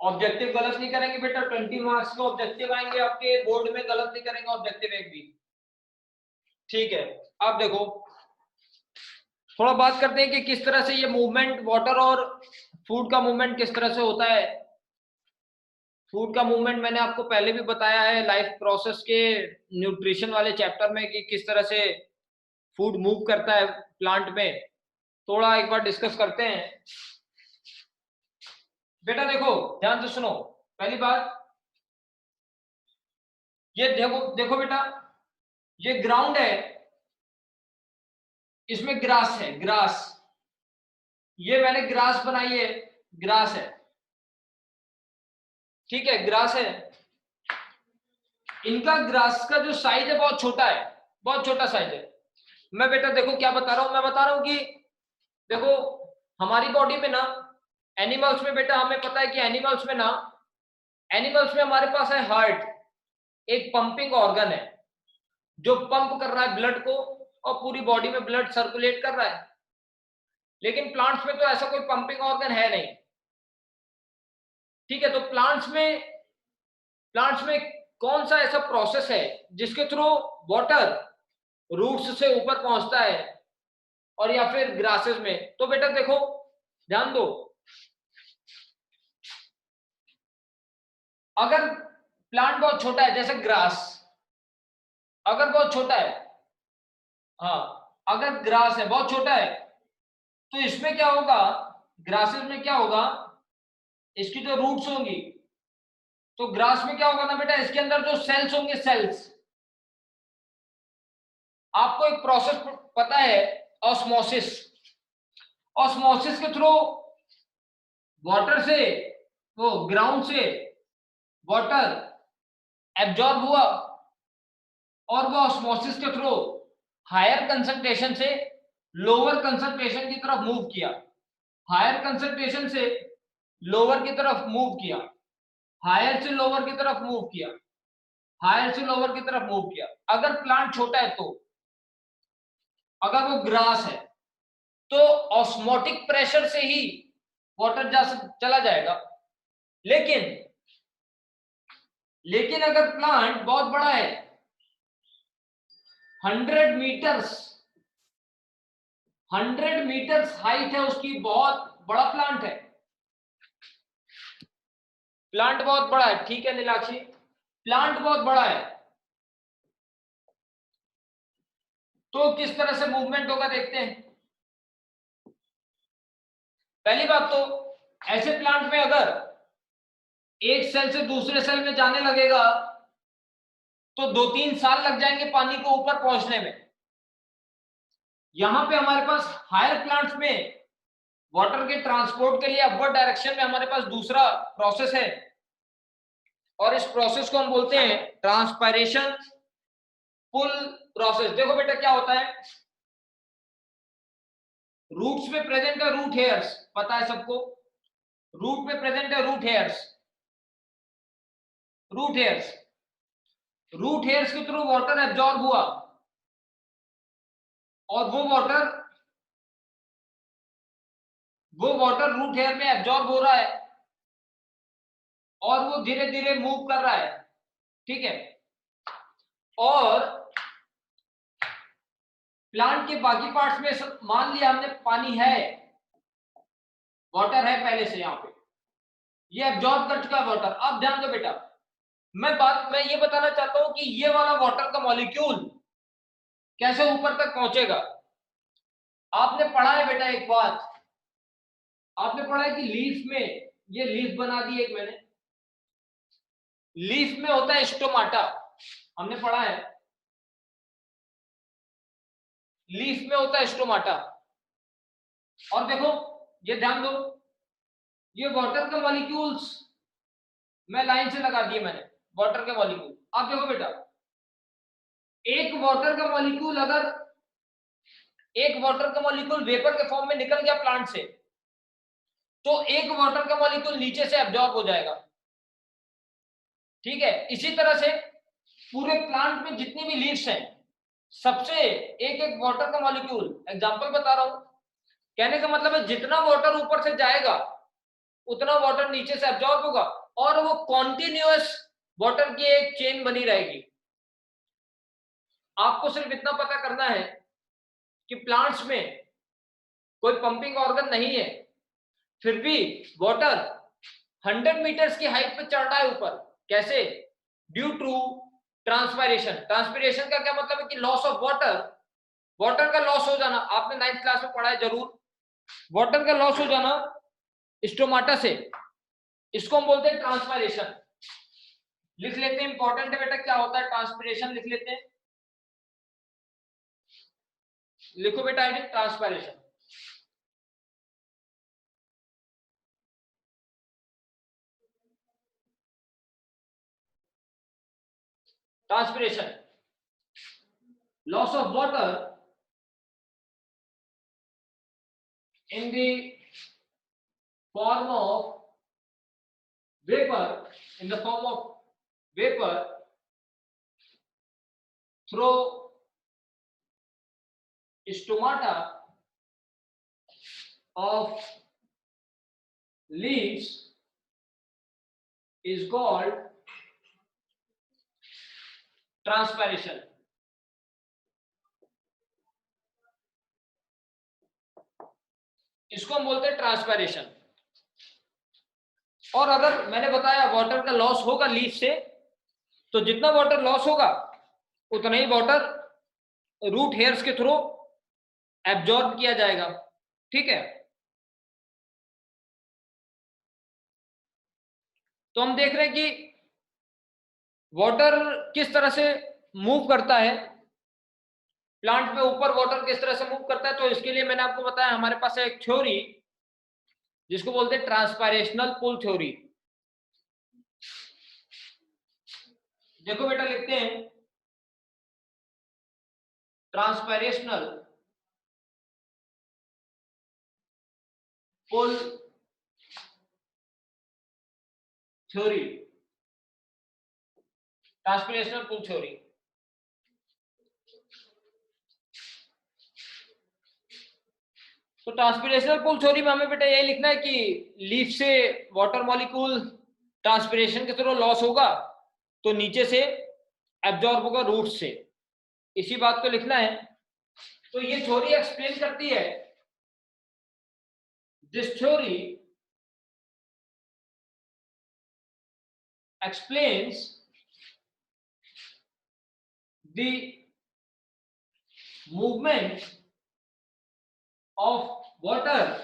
A: ऑब्जेक्टिव गलत नहीं करेंगे बेटा, 20 मार्क्स के ऑब्जेक्टिव आएंगे आपके बोर्ड में, गलत नहीं करेंगे ऑब्जेक्टिव एक भी। ठीक है, अब देखो थोड़ा बात करते हैं कि किस तरह से ये मूवमेंट वाटर और फूड का मूवमेंट किस तरह से होता है। फूड का मूवमेंट मैंने आपको पहले भी बताया है लाइफ प्रोसेस के न्यूट्रिशन वाले चैप्टर में, कि किस तरह से फूड मूव करता है प्लांट में। थोड़ा एक बार डिस्कस करते हैं। बेटा देखो ध्यान से सुनो, पहली बात ये देखो, देखो बेटा ये ग्राउंड है, इसमें ग्रास है, ग्रास, ये मैंने ग्रास बनाई है, ग्रास है, ठीक है ग्रास है। इनका ग्रास का जो साइज है बहुत छोटा है, बहुत छोटा साइज है। मैं बेटा देखो क्या बता रहा हूं, मैं बता रहा हूं कि देखो हमारी बॉडी में ना, एनिमल्स में बेटा हमें पता है कि एनिमल्स में ना, एनिमल्स में हमारे पास है हार्ट, एक पंपिंग ऑर्गन है जो पंप कर रहा है ब्लड को और पूरी बॉडी में ब्लड सर्कुलेट कर रहा है। लेकिन प्लांट्स में तो ऐसा कोई पंपिंग ऑर्गन है नहीं, ठीक है। तो प्लांट्स में कौन सा ऐसा प्रोसेस है जिसके थ्रू वाटर रूट्स से ऊपर पहुंचता है और या फिर ग्रासेस में। तो बेटा देखो ध्यान दो, अगर प्लांट बहुत छोटा है जैसे ग्रास, अगर बहुत छोटा है, हाँ अगर ग्रास है बहुत छोटा है, तो इसमें क्या होगा, ग्रासेस में क्या होगा, इसकी जो रूट्स होंगी, तो ग्रास में क्या होगा ना बेटा, इसके अंदर जो सेल्स होंगे, सेल्स, आपको एक प्रोसेस पता है ऑस्मोसिस, ऑस्मोसिस के थ्रू वाटर से, वो ग्राउंड से वाटर एब्जॉर्ब हुआ और वो ऑस्मोसिस के थ्रू हायर कंसंट्रेशन से लोअर कंसंट्रेशन की तरफ मूव किया, हायर कंसंट्रेशन से लोअर की तरफ मूव किया, हायर से लोअर की तरफ मूव किया, हायर से लोअर की तरफ मूव किया। अगर प्लांट छोटा है तो, अगर वो ग्रास है तो ऑस्मोटिक प्रेशर से ही वाटर चला जाएगा। लेकिन अगर प्लांट बहुत बड़ा है, 100 मीटर्स, 100 मीटर्स हाइट है उसकी, बहुत बड़ा प्लांट है, प्लांट बहुत बड़ा है, ठीक है नीलाक्षी, प्लांट बहुत बड़ा है, तो किस तरह से मूवमेंट होगा देखते हैं। पहली बात तो ऐसे प्लांट में अगर एक सेल से दूसरे सेल में जाने लगेगा तो 2-3 साल लग जाएंगे पानी को ऊपर पहुंचने में। यहां पे हमारे पास हायर प्लांट्स में वाटर के ट्रांसपोर्ट के लिए अपवर्ड डायरेक्शन में हमारे पास दूसरा प्रोसेस है, और इस प्रोसेस को हम बोलते हैं ट्रांसपायरेशन पुल प्रोसेस। देखो बेटा क्या होता है, रूट्स में प्रेजेंट है रूट हेयर्स, पता है सबको, रूट में प्रेजेंट है root hairs, root hairs, root hairs के थ्रू वाटर एब्जॉर्ब हुआ और वो वाटर रूट हेयर में एब्जॉर्ब हो रहा है और वो धीरे धीरे मूव कर रहा है, ठीक है। और प्लांट के बाकी पार्ट्स में मान लिया हमने पानी है, वाटर है पहले से, यहां पे ये एब्जॉर्ब कर चुका है वाटर। अब ध्यान दो बेटा, मैं ये बताना चाहता हूं कि ये वाला वाटर का मॉलिक्यूल कैसे ऊपर तक पहुंचेगा। आपने पढ़ा है बेटा एक बात, आपने पढ़ा है कि लीफ में, ये लीफ बना दी एक मैंने, लीफ में होता है स्टोमाटा, हमने पढ़ा है, लीफ में होता है स्टोमाटा। और देखो ये ध्यान दो, ये वाटर के मॉलिक्यूल्स मैं लाइन से लगा दिए मैंने, वाटर के मॉलिक्यूल। आप देखो बेटा, एक वाटर का मॉलिक्यूल अगर एक वाटर का मॉलिक्यूल वेपर के फॉर्म में निकल गया प्लांट से, तो एक वाटर का मॉलिक्यूल नीचे से एब्जॉर्ब हो जाएगा, ठीक है। इसी तरह से पूरे प्लांट में जितनी भी लीव्स हैं, सबसे एक एक वाटर का मॉलिक्यूल, एग्जांपल बता रहा हूं, कहने का मतलब है जितना वाटर ऊपर से जाएगा उतना वाटर नीचे से एब्जॉर्ब होगा, और वो कॉन्टिन्यूअस वाटर की एक चेन बनी रहेगी। आपको सिर्फ इतना पता करना है कि प्लांट्स में कोई पंपिंग ऑर्गन नहीं है, फिर भी वाटर 100 मीटर्स की हाइट पे चढ़ रहा है ऊपर। कैसे? Due to transpiration. ट्रांसपिरेशन का क्या मतलब है कि लॉस ऑफ वाटर, वाटर का लॉस हो जाना, आपने 9th क्लास में पढ़ा है जरूर, वाटर का लॉस हो जाना स्टोमाटा से, इसको हम बोलते हैं ट्रांसपायरेशन। लिख लेते हैं, इंपॉर्टेंट है बेटा, क्या होता है ट्रांसपिरेशन, लिख लेते हैं, लिखो बेटा transpiration. Transpiration, loss of water in the form of vapor, in the form of vapor through stomata of leaves is called transpiration। इसको हम बोलते हैं ट्रांसपायरेशन। और अगर मैंने बताया वाटर का लॉस होगा लीफ से, तो जितना वाटर लॉस होगा उतना ही वाटर रूट हेयर्स के थ्रू एब्जॉर्ब किया जाएगा, ठीक है। तो हम देख रहे हैं कि वाटर किस तरह से मूव करता है, प्लांट में ऊपर वाटर किस तरह से मूव करता है। तो इसके लिए मैंने आपको बताया हमारे पास है एक थ्योरी जिसको बोलते हैं ट्रांसपायरेशनल पुल थ्योरी। देखो बेटा, लिखते हैं ट्रांसपायरेशनल पुल थ्योरी, ट्रांसपायरेशनल पुल थ्योरी। तो ट्रांसपिरेशनल पुल थ्योरी में हमें बेटा यही लिखना है कि लीफ से वाटर मॉलिक्यूल ट्रांसपिरेशन के थ्रू लॉस होगा तो नीचे से एब्जॉर्ब होगा रूट से, इसी बात को लिखना है। तो ये थ्योरी एक्सप्लेन करती है, this theory explains the movement of water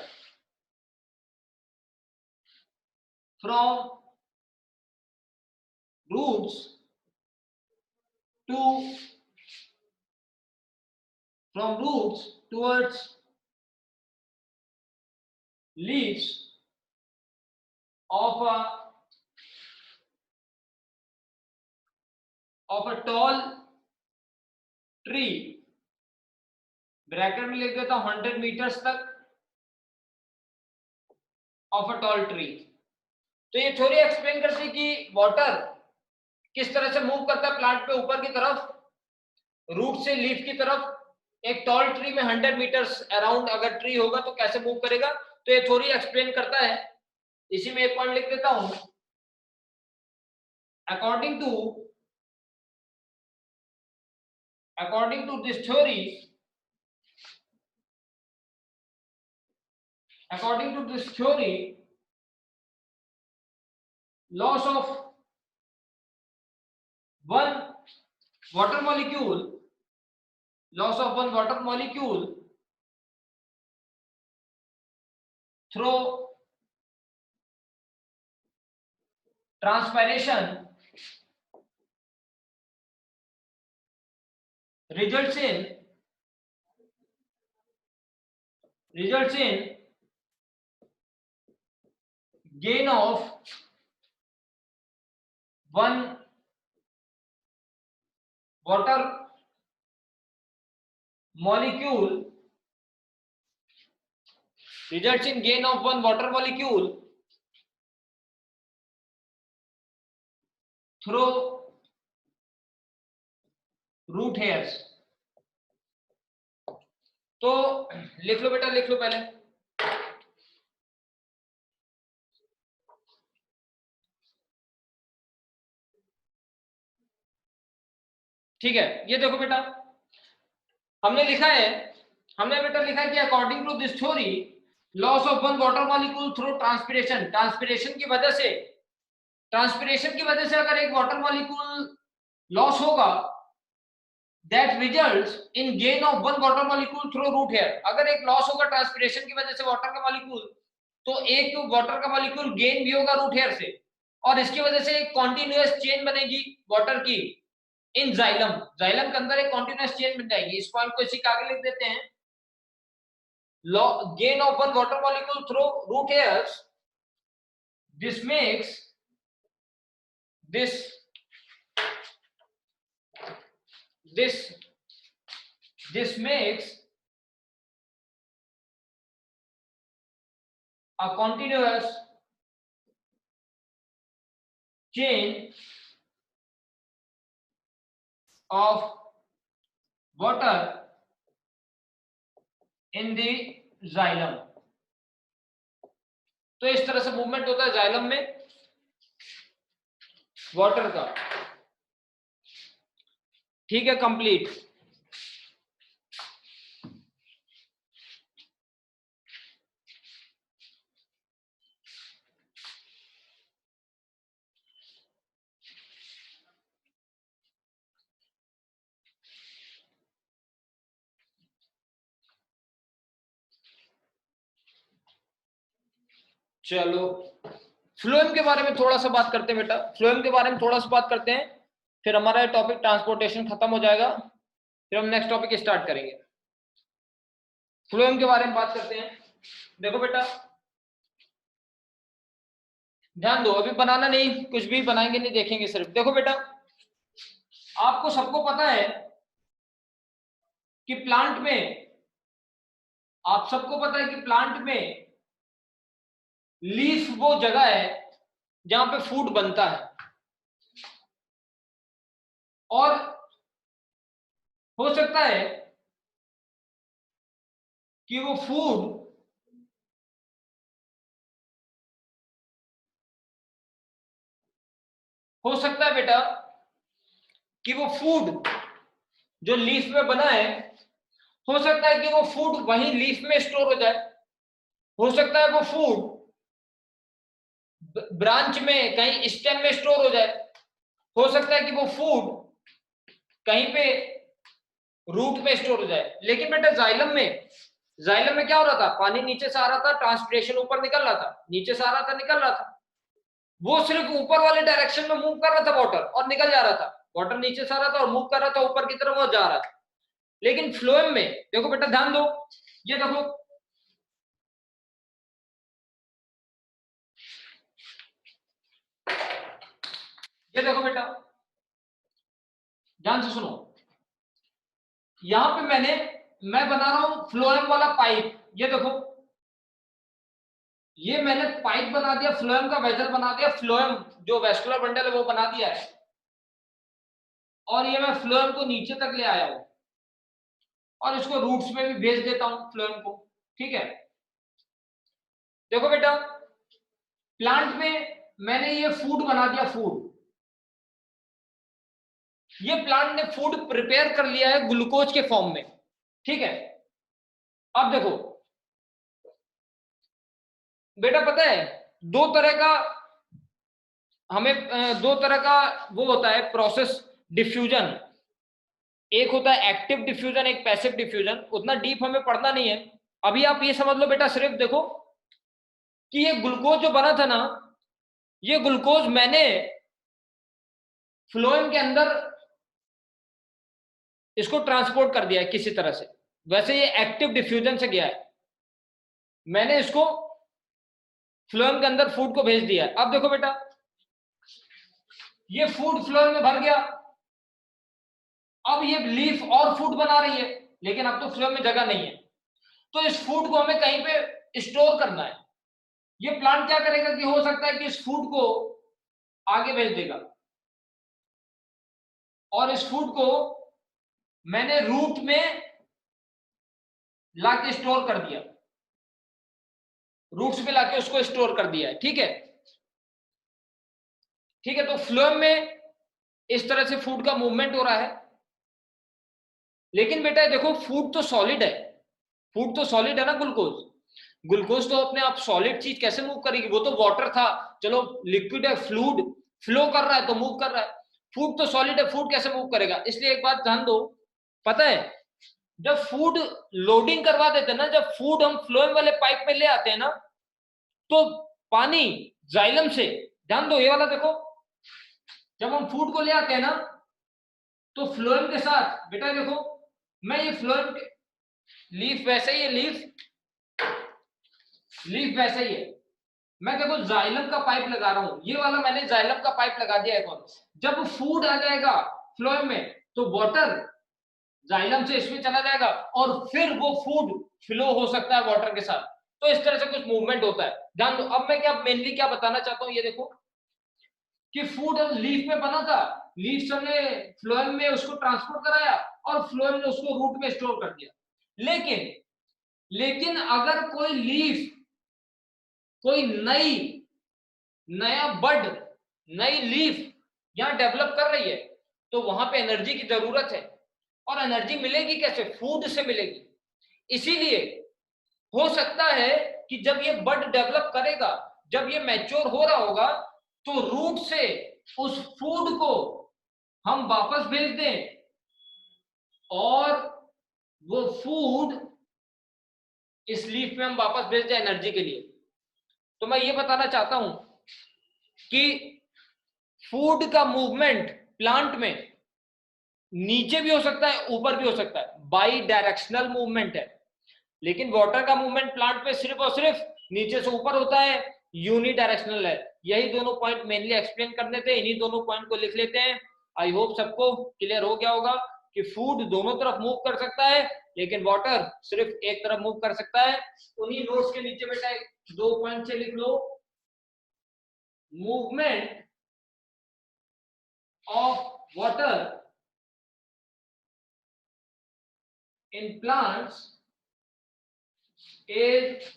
A: from roots to from roots towards leaves of a tall tree, bracket में लिख देता हूं 100 मीटर्स तक, ऑफ अ टॉल ट्री। तो ये थ्योरी एक्सप्लेन करती है कि वाटर किस तरह से मूव करता है प्लांट पे ऊपर की तरफ, रूट से लीफ की तरफ। एक टॉल ट्री में 100 मीटर्स अराउंड अगर ट्री होगा तो कैसे मूव करेगा, तो ये थ्योरी एक्सप्लेन करता है। इसी में एक पॉइंट लिख देता हूं, according to this theory, according to this theory, loss of one water molecule, loss of one water molecule through transpiration results in gain of one water molecule results in gain of one water molecule through root hairs। तो लिख लो बेटा, लिख लो पहले। ठीक है, ये देखो बेटा, हमने लिखा है, हमने बेटा लिखा है कि according to this theory loss of one water molecule through transpiration, transpiration की वजह से, ट्रांसपिरेशन की वजह से अगर एक वाटर मॉलिक्यूल लॉस होगा, that results in gain of one water molecule through root hair. अगर एक लॉस होगा ट्रांसपिरेशन की वजह से वाटर का मॉलिक्यूल, तो एक वाटर का मॉलिक्यूल गेन भी होगा रूट हेयर से, और इसकी वजह से एक कॉन्टिन्यूअस चेन बनेगी वाटर की इन जाइलम, जाइलम के अंदर एक कॉन्टिन्यूअस चेन बन जाएगी। इस पॉइंट को इसी के आगे लिख देते हैं, gain of one water molecule through root hairs, this makes this makes a continuous chain of water in the xylem। तो इस तरह से मूवमेंट होता है जाइलम में वाटर का। ठीक है, कंप्लीट। चलो फ्लोएम के बारे में थोड़ा सा बात करते हैं बेटा, फ्लोएम के बारे में थोड़ा सा बात करते हैं, फिर हमारा टॉपिक ट्रांसपोर्टेशन खत्म हो जाएगा, फिर हम नेक्स्ट टॉपिक स्टार्ट करेंगे। फ्लोएम के बारे में बात करते हैं। देखो बेटा ध्यान दो, अभी बनाना नहीं, कुछ भी बनाएंगे नहीं, देखेंगे सिर्फ। देखो बेटा, आपको सबको पता है कि प्लांट में, आप सबको पता है कि प्लांट में लीफ वो जगह है जहां पे फूड बनता है, और हो सकता है कि वो फूड हो सकता है बेटा कि वो फूड जो लीफ में बना है, हो सकता है कि वो फूड वहीं लीफ में स्टोर हो जाए, हो सकता है वो फूड ब्रांच में कहीं स्टेम में स्टोर हो जाए, हो सकता है कि वो फूड कहीं पे रूट में स्टोर हो जाए। लेकिन बेटा जाइलम में क्या हो रहा था, पानी नीचे से आ रहा था, ट्रांसपिरेशन ऊपर निकल रहा था, नीचे से आ रहा था, निकल रहा था, वो सिर्फ ऊपर वाले डायरेक्शन में मूव कर रहा था वाटर, और निकल जा रहा था, वाटर नीचे से आ रहा था और मूव कर रहा था ऊपर की तरफ, वो जा रहा था। लेकिन फ्लोएम में देखो बेटा, ध्यान दो, ये देखो, ये देखो बेटा, ध्यान से सुनो, यहां पे मैं बना रहा हूं फ्लोएम वाला पाइप। ये देखो, ये मैंने पाइप बना दिया, फ्लोएम का वेसल बना दिया, फ्लोएम जो वेस्कुलर बंडल है वो बना दिया है, और ये मैं फ्लोएम को नीचे तक ले आया हूं, और इसको रूट्स में भी भेज देता हूं फ्लोएम को। ठीक है, देखो बेटा, प्लांट में मैंने ये फूड बना दिया, फूड, ये प्लांट ने फूड प्रिपेयर कर लिया है ग्लूकोज के फॉर्म में। ठीक है, अब देखो बेटा, पता है दो तरह का हमें दो तरह का वो होता है प्रोसेस डिफ्यूजन, एक होता है एक्टिव डिफ्यूजन, एक पैसिव डिफ्यूजन। उतना डीप हमें पढ़ना नहीं है अभी, आप ये समझ लो बेटा, सिर्फ देखो कि ये ग्लूकोज जो बना था ना, ये ग्लूकोज मैंने फ्लोएम के अंदर इसको ट्रांसपोर्ट कर दिया है किसी तरह से, वैसे ये एक्टिव डिफ्यूजन से गया है, मैंने इसको फ्लोएम के अंदर फूड को भेज दिया है। अब देखो बेटा, ये फूड फ्लोएम में भर गया, अब ये लीफ और फूड बना रही है, लेकिन अब तो फ्लोएम में जगह नहीं है, तो इस फूड को हमें कहीं पे स्टोर करना है। ये प्लांट क्या करेगा कि हो सकता है कि इस फूड को आगे भेज देगा, और इस फूड को मैंने रूट में लाके स्टोर कर दिया, रूट्स पे लाके उसको स्टोर कर दिया है। ठीक है, ठीक है। तो फ्लोएम में इस तरह से फूड का मूवमेंट हो रहा है, लेकिन बेटा देखो फूड तो सॉलिड है, फूड तो सॉलिड है ना। ग्लूकोज, ग्लूकोज तो अपने आप सॉलिड चीज कैसे मूव करेगी, वो तो वाटर था, चलो लिक्विड है, फ्लूइड फ्लो कर रहा है तो मूव कर रहा है। फूड तो सॉलिड है, फूड कैसे मूव करेगा। इसलिए एक बात ध्यान दो, पता है जब फूड लोडिंग करवा देते हैं ना, जब फूड हम फ्लोएम वाले पाइप में ले आते हैं ना, तो पानी जाइलम से, ध्यान दो ये वाला देखो, जब हम फूड को ले आते हैं ना, तो फ्लोएम के साथ बेटा देखो, मैं ये फ्लोएम लीफ वैसे ही है, लीफ वैसे ही है, मैं देखो जाइलम का पाइप लगा रहा हूं, ये वाला मैंने जाइलम का पाइप लगा दिया है। कौन, जब फूड आ जाएगा फ्लोएम में तो वाटर जाइलम से इसमें चला जाएगा, और फिर वो फूड फ्लो हो सकता है वाटर के साथ। तो इस तरह से कुछ मूवमेंट होता है, ध्यान दो। अब मैं क्या मेनली क्या बताना चाहता हूं, ये देखो कि फूड लीफ में बना था, लीफ से हमने फ्लोएम में उसको ट्रांसपोर्ट कराया, और फ्लोएम ने उसको रूट में स्टोर कर दिया। लेकिन अगर कोई लीफ, कोई नया बड, नई लीफ यहां डेवलप कर रही है, तो वहां पे एनर्जी की जरूरत है, और एनर्जी मिलेगी कैसे, फूड से मिलेगी। इसीलिए हो सकता है कि जब ये बड डेवलप करेगा, जब ये मैच्योर हो रहा होगा, तो रूट से उस फूड को हम वापस भेज दें, और वो फूड इस लीफ में हम वापस भेज दें एनर्जी के लिए। तो मैं ये बताना चाहता हूं कि फूड का मूवमेंट प्लांट में नीचे भी हो सकता है, ऊपर भी हो सकता है, बाई डायरेक्शनल मूवमेंट है। लेकिन वाटर का मूवमेंट प्लांट में सिर्फ और सिर्फ नीचे से ऊपर होता है, यूनि डायरेक्शनल है। यही दोनों पॉइंट मेनली एक्सप्लेन करने थे, इन्हीं दोनों पॉइंट को लिख लेते हैं। आई होप सबको क्लियर हो गया होगा कि फूड दोनों तरफ मूव कर सकता है, लेकिन वाटर सिर्फ एक तरफ मूव कर सकता है। उन्हीं नोट्स के नीचे बेटा 2 पॉइंट से लिख लो, movement of water in plants is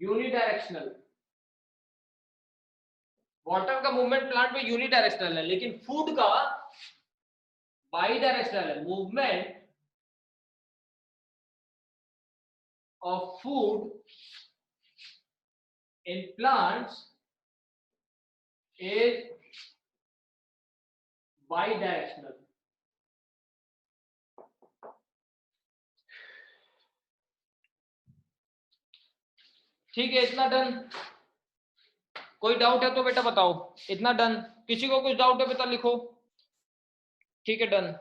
A: unidirectional. Water का मूवमेंट प्लांट में यूनिडायरेक्शनल है, लेकिन फूड का बाई डायरेक्शनल है। Movement of food in plants is bidirectional. ठीक है, इतना डन। कोई डाउट है तो बेटा बताओ, इतना डन। किसी को कुछ डाउट है बेटा लिखो। ठीक है, डन।